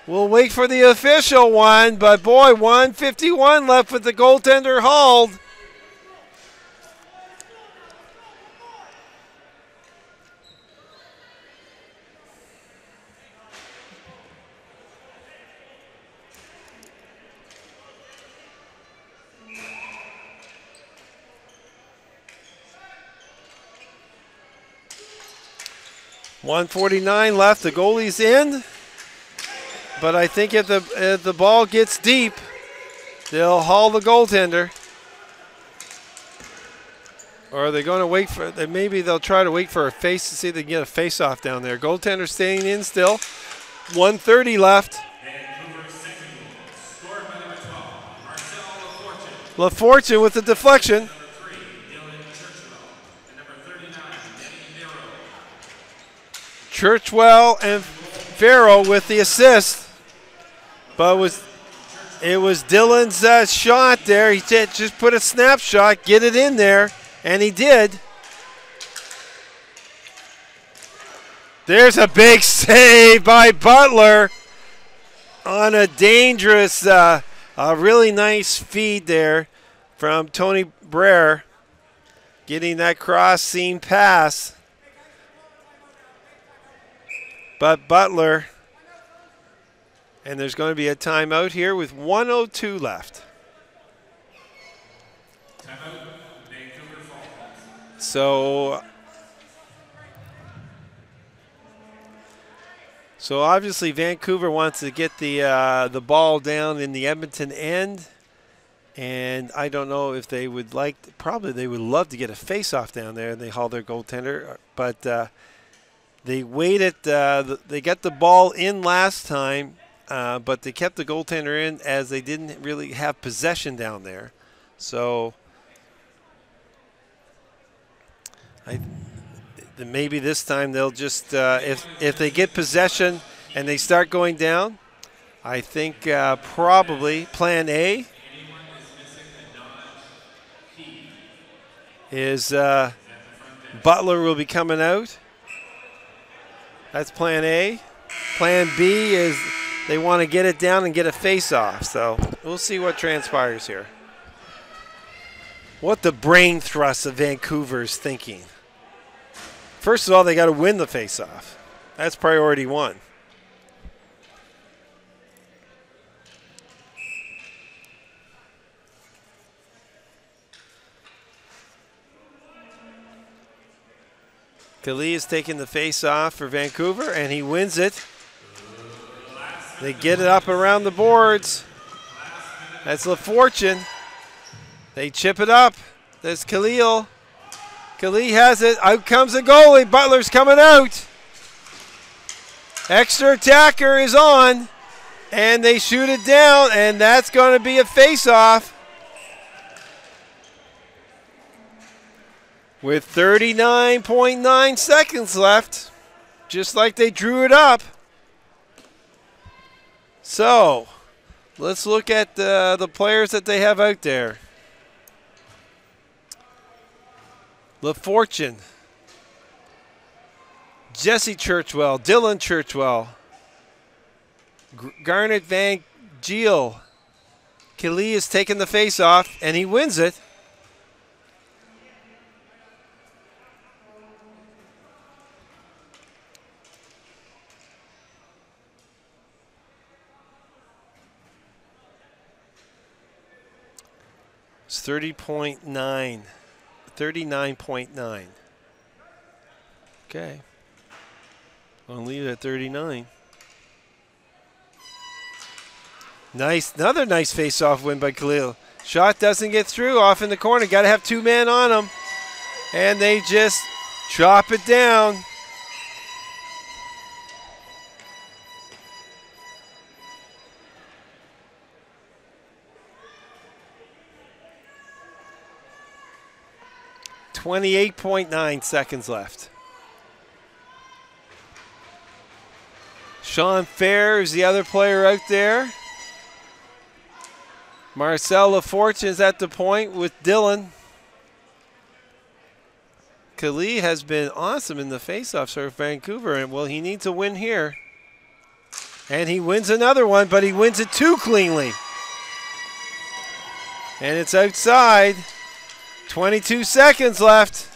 We'll wait for the official one, but boy, 1:51 left with the goaltender hauled. .149 left. The goalie's in, but I think if the ball gets deep, they'll haul the goaltender. Or are they going to wait for? Maybe they'll try to wait for a face to see if they can get a face-off down there. Goaltender staying in still. 1:30 left. LaFortune with the deflection. Churchwell and Farrell with the assist, but it was Dylan's shot there. He just put a snapshot, get it in there, and he did. There's a big save by Butler on a dangerous, a really nice feed there from Tony Brer, getting that cross seam pass. But Butler, and there's going to be a timeout here with 1:02 left. Timeout, Vancouver Falcons. So obviously Vancouver wants to get the ball down in the Edmonton end, and I don't know if they would like. Probably they would love to get a face-off down there, and they haul their goaltender, but. They waited. They got the ball in last time, but they kept the goaltender in as they didn't really have possession down there. So maybe this time they'll just if they get possession and they start going down, I think probably Plan A is Butler will be coming out. That's Plan A. Plan B is they want to get it down and get a face-off. So we'll see what transpires here. What the brain thrust of Vancouver is thinking. First of all, they got to win the face-off. That's priority one. Khalil is taking the face-off for Vancouver, and he wins it. They get it up around the boards. That's LaFortune. They chip it up. There's Khalil. Khalil has it. Out comes the goalie. Butler's coming out. Extra attacker is on, and they shoot it down, and that's going to be a face-off. With 39.9 seconds left, just like they drew it up. So, let's look at the players that they have out there. LaFortune, Jesse Churchwell, Dylan Churchwell, Garnet Van Giel. Khalil is taking the face-off, and he wins it. It's 30.9, 39.9. Okay. I'll leave it at 39. Nice, another nice face-off win by Khalil. Shot doesn't get through, off in the corner. Got to have two men on him. And they just chop it down. .9 seconds left. Sean Fair is the other player out there. Marcel LaFortune is at the point with Dylan. Khalil has been awesome in the faceoffs for Vancouver, and well, he needs a win here. And he wins another one, but he wins it too cleanly. And it's outside. 22 seconds left.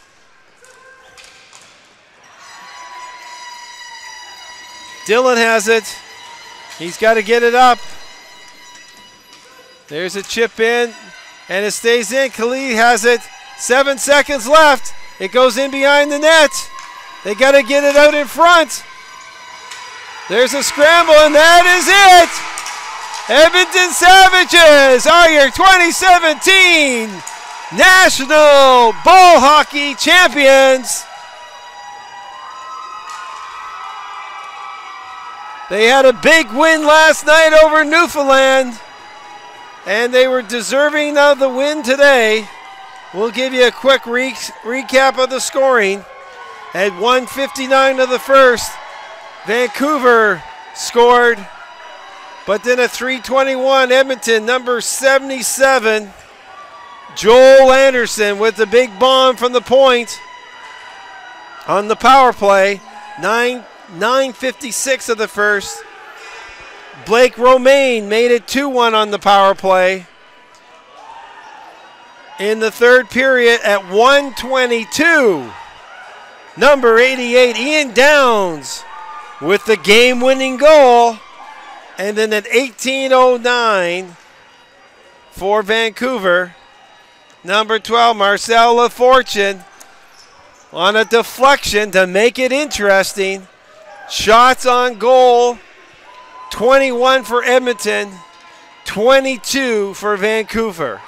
Dylan has it. He's got to get it up. There's a chip in, and it stays in. Khalil has it. 7 seconds left. It goes in behind the net. They got to get it out in front. There's a scramble, and that is it. Edmonton Savages are your 2017 National Ball Hockey Champions. They had a big win last night over Newfoundland, and they were deserving of the win today. We'll give you a quick recap of the scoring. At 1:59 of the first, Vancouver scored, but then a 3:21 Edmonton, number 77, Joel Anderson with the big bomb from the point on the power play. 9:56 of the first. Blake Romaine made it 2-1 on the power play. In the third period at 1:22, number 88, Ian Downs with the game-winning goal. And then at 18:09 for Vancouver, number 12, Marcel LaFortune on a deflection to make it interesting. Shots on goal, 21 for Edmonton, 22 for Vancouver.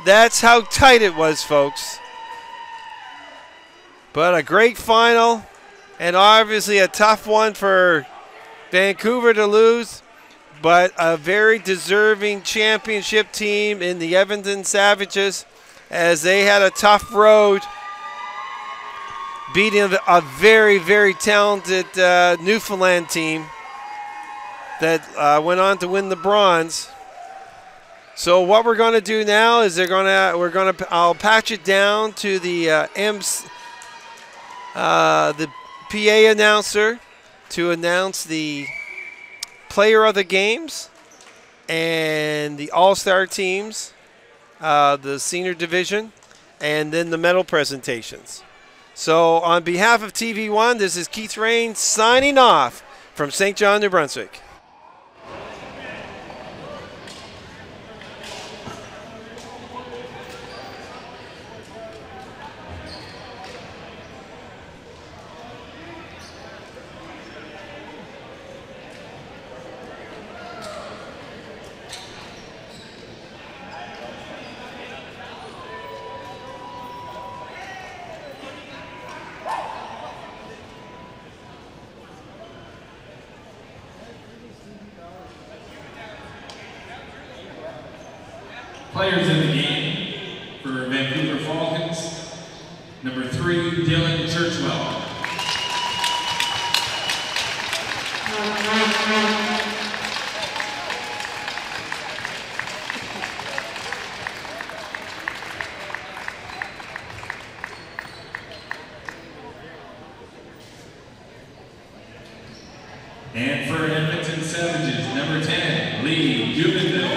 That's how tight it was, folks. But a great final, and obviously a tough one for Vancouver to lose, but a very deserving championship team in the Edmonton Savages, as they had a tough road beating a very, very talented Newfoundland team that went on to win the bronze. So what we're going to do now is I'll patch it down to the PA announcer to announce the player of the games and the all-star teams, the senior division, and then the medal presentations. So on behalf of TV1, this is Keith Rain signing off from St. John, New Brunswick. Players in the game for Vancouver Falcons, number 3, Dylan Churchwell. And for Edmonton Savages, number 10, Lee Jubenville.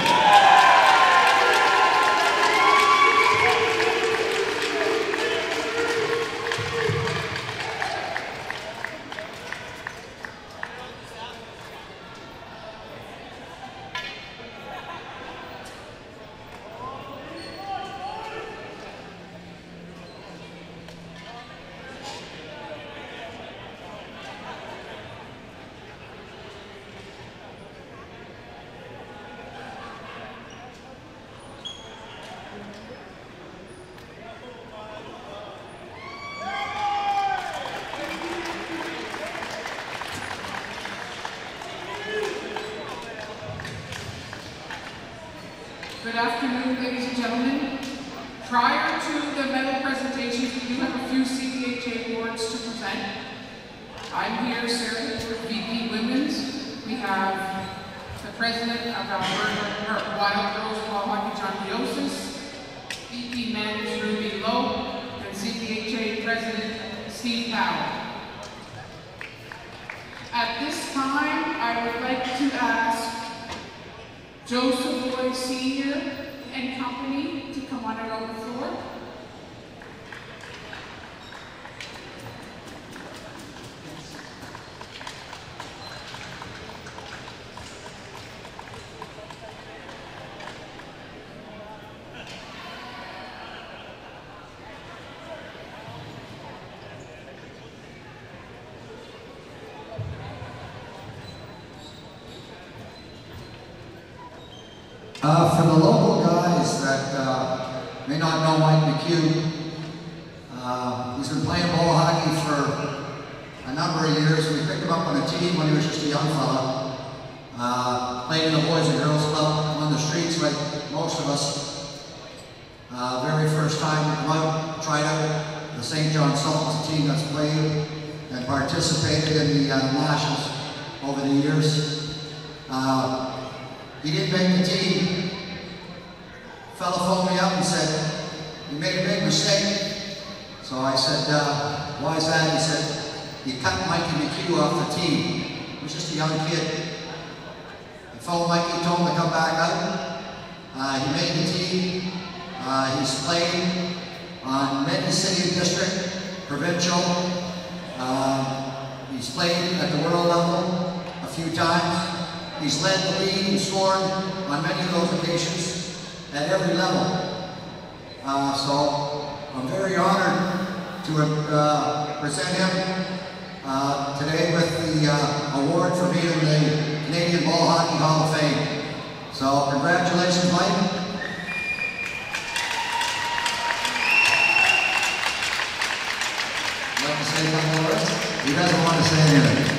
Good afternoon, ladies and gentlemen. Prior to the medal presentations, we do have a few CBHA awards to present. I'm here, Sarah, VP Women's. We have the president of our Wild Girls Ball Hockey, John Diosis, VP Men's Ruby Lowe, and CBHA President Steve Powell. At this time, I would like to ask Joseph Boyd Sr. and company to come on around the floor. For the local guys that may not know Mike McHugh, he's been playing ball hockey for a number of years. We picked him up on a team when he was just a young fella. Played in the Boys and Girls Club on the streets like most of us. Very first time to come out, tried out the St. John Sultans team that's played and participated in the Nationals over the years. He didn't make the team. A fella phoned me up and said, "You made a big mistake." So I said, "Why is that?" He said, "You cut Mikey McHugh off the team." He was just a young kid. I phoned Mikey, told him to come back out. He made the team. He's played on many city and district, provincial. He's played at the world level a few times. He's led the league and scored on many of those occasions at every level. So I'm very honored to present him today with the award for being in the Canadian Ball Hockey Hall of Fame. So congratulations, Mike. Like to say a couple words? He doesn't want to say anything.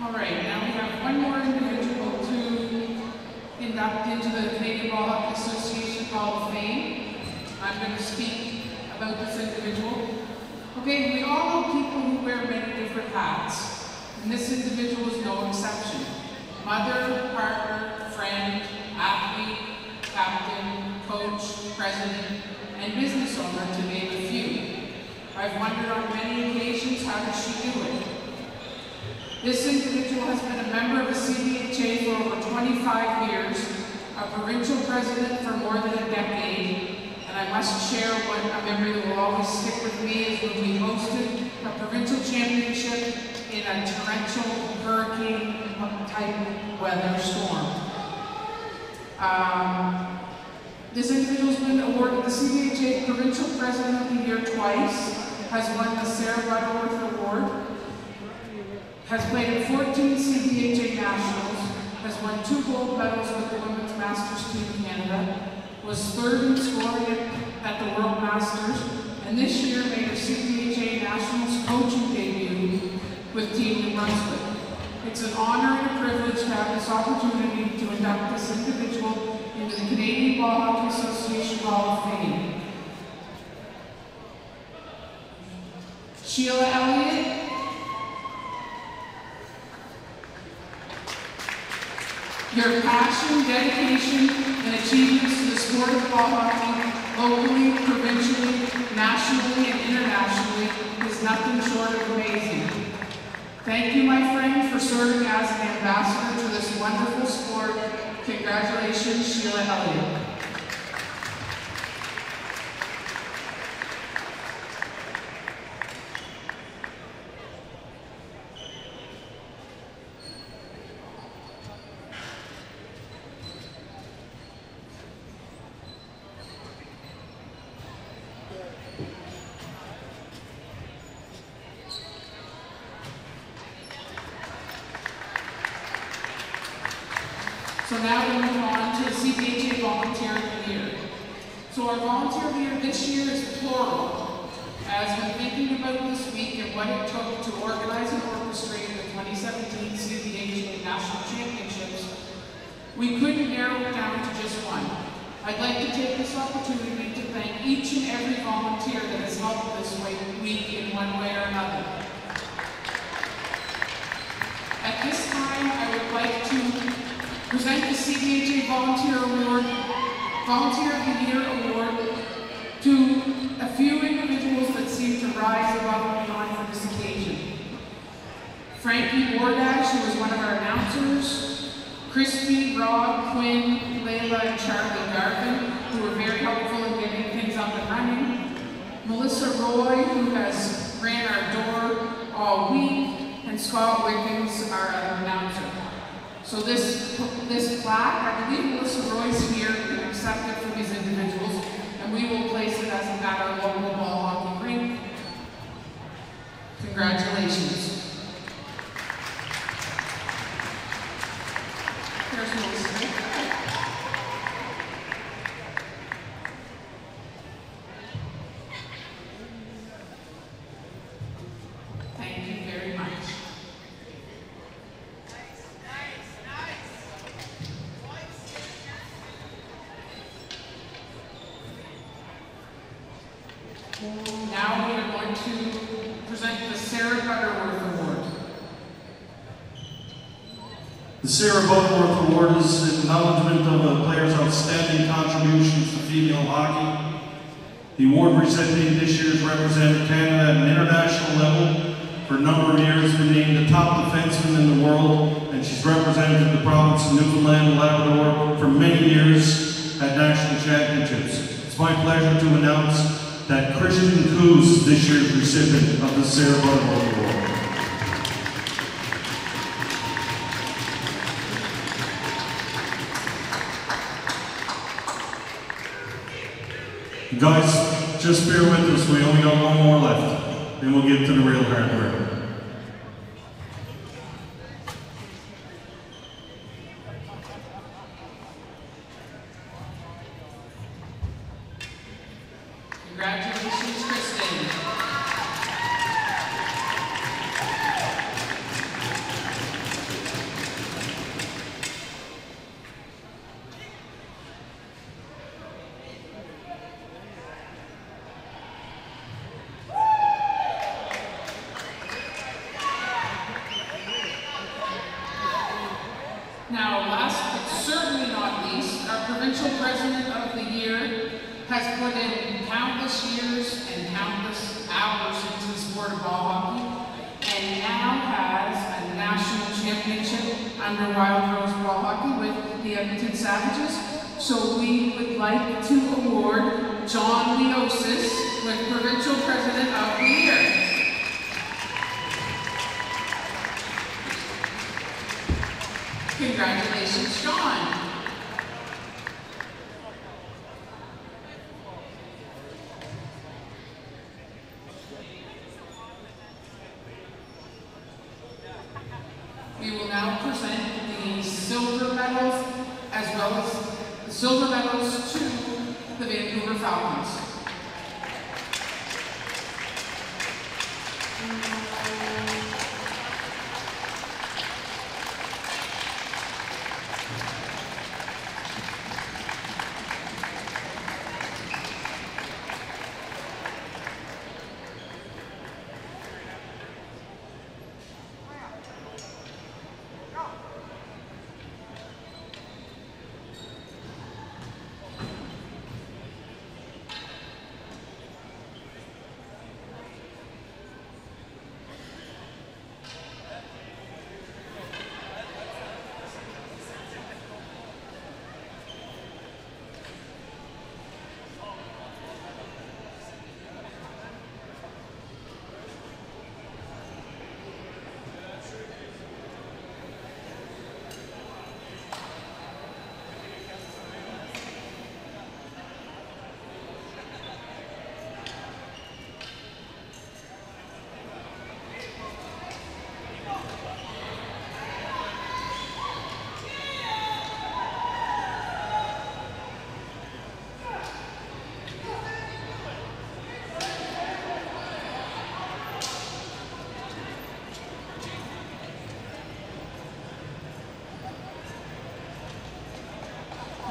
All right, now we have one more individual to induct into the Canadian Ball Hockey Association Hall of Fame. I'm going to speak about this individual. Okay, we all know people who wear many different hats, and this individual is no exception. Mother, partner, friend, athlete, captain, coach, president, and business owner, to name a few. I've wondered on many occasions, how does she do it? This individual has been a member of the CBHA for over 25 years, a provincial president for more than a decade, and I must share a memory that will always stick with me is when we hosted a provincial championship in a torrential hurricane-type weather storm. This individual has been awarded the CBHA Provincial President of the Year twice, has won the Sarah Butterworth Award, has played in 14 CBHA Nationals, has won 2 gold medals with the Women's Masters Team in Canada, was 3rd in scoring at the World Masters, and this year made her CBHA Nationals coaching debut with Team Brunswick. It's an honor and a privilege to have this opportunity to induct this individual into the Canadian Ball Hockey Association Hall of Fame. Sheila Elliott. Your passion, dedication, and achievements to the sport of ball hockey, locally, provincially, nationally, and internationally, is nothing short of amazing. Thank you, my friend, for serving as an ambassador to this wonderful sport. Congratulations, Sheila Elliott. So now we move on to the CBHA Volunteer of the Year. So our Volunteer of the Year this year is plural. As we're thinking about this week and what it took to organize and orchestrate the 2017 CBHA National Championships, we couldn't narrow it down to just one. I'd like to take this opportunity to thank each and every volunteer that has helped this week in one way or another. At this time, I would like to present the CBHA Volunteer of the Year Award to a few individuals that seem to rise above and beyond for this occasion. Frankie Bordash, who was one of our announcers, Crispy, Rob, Quinn, Layla, and Charlie Garvin, who were very helpful in getting things up and running, Melissa Roy, who has ran our door all week, and Scott Wiggins, our other announcer. So this plaque, I believe Melissa Roy's here, can accept it from these individuals, and we will place it at our local ball hockey rink. Congratulations. There's Melissa. Thank you very much. Now we are going to present the Sarah Butterworth Award. The Sarah Butterworth Award is an acknowledgement of a player's outstanding contributions to female hockey. The award recipient this year has represented Canada at an international level. For a number of years, been named the top defenseman in the world, and she's represented the province of Newfoundland and Labrador for many years at national championships. It's my pleasure to announce that Christian Coos is this year's recipient of the Sarah Butterworth Award. Guys, just bear with us, we only got one more left, then we'll get to the real hard work. Congratulations, Kristen. Now, last but certainly not least, our provincial president of the year has put in countless years and countless hours into the sport of ball hockey, and now has a national championship under Wild Rose Ball Hockey with the Edmonton Savages. So we would like to award John Leosis with provincial president of the year. Congratulations, John. We will now present the silver medals as well as the silver medals to the Vancouver Falcons.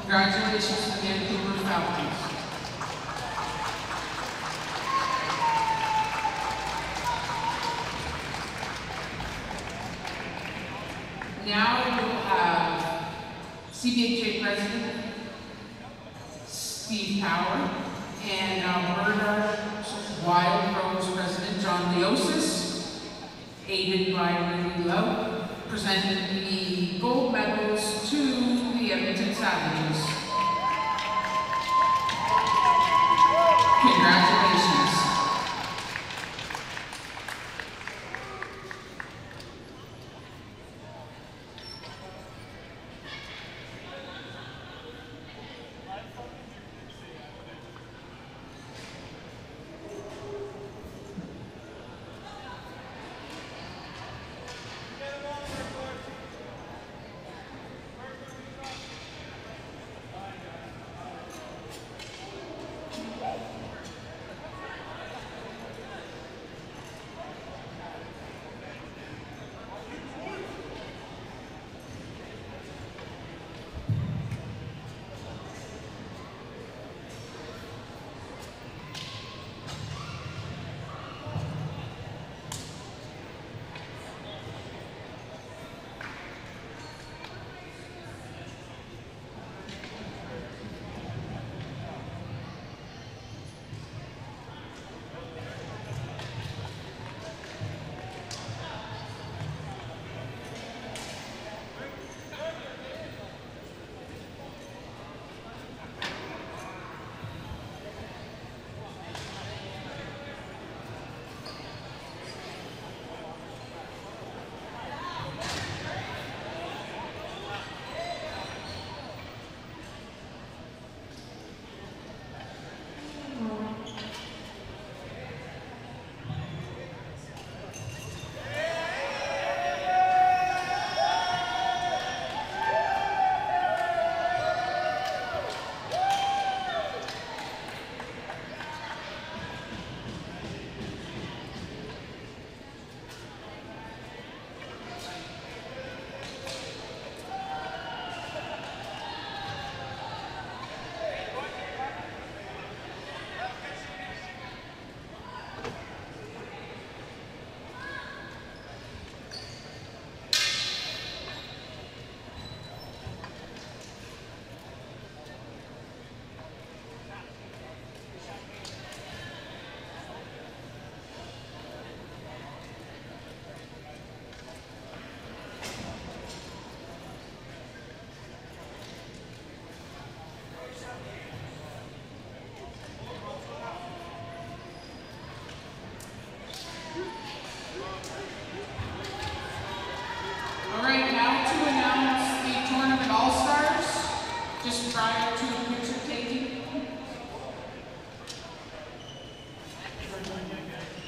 Congratulations to the Vancouver Falcons. Now we'll have CBHA President Steve Power and Alberta Wild Rose President John Leosis, aided by Rudy Lowe, presented the gold medals to the Edmonton Savages. Congratulations.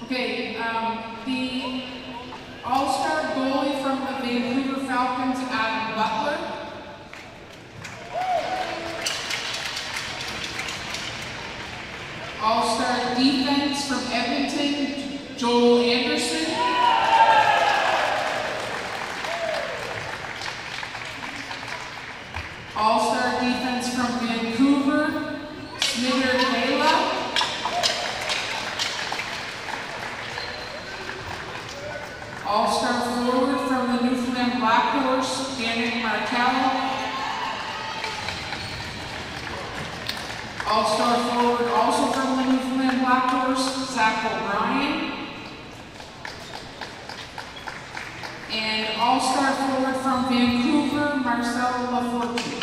Okay, the all-star goalie from the Vancouver Falcons, Adam Butler. All-star defense from Edmonton, Joel Anderson. All-star defense from Vancouver, Smitter Kayla. All-star forward from the Newfoundland Black Horse, Danik Martel. All-star forward also from the Newfoundland Black Horse, Zach O'Brien. And all-star forward from Vancouver, Marcel Lafortune.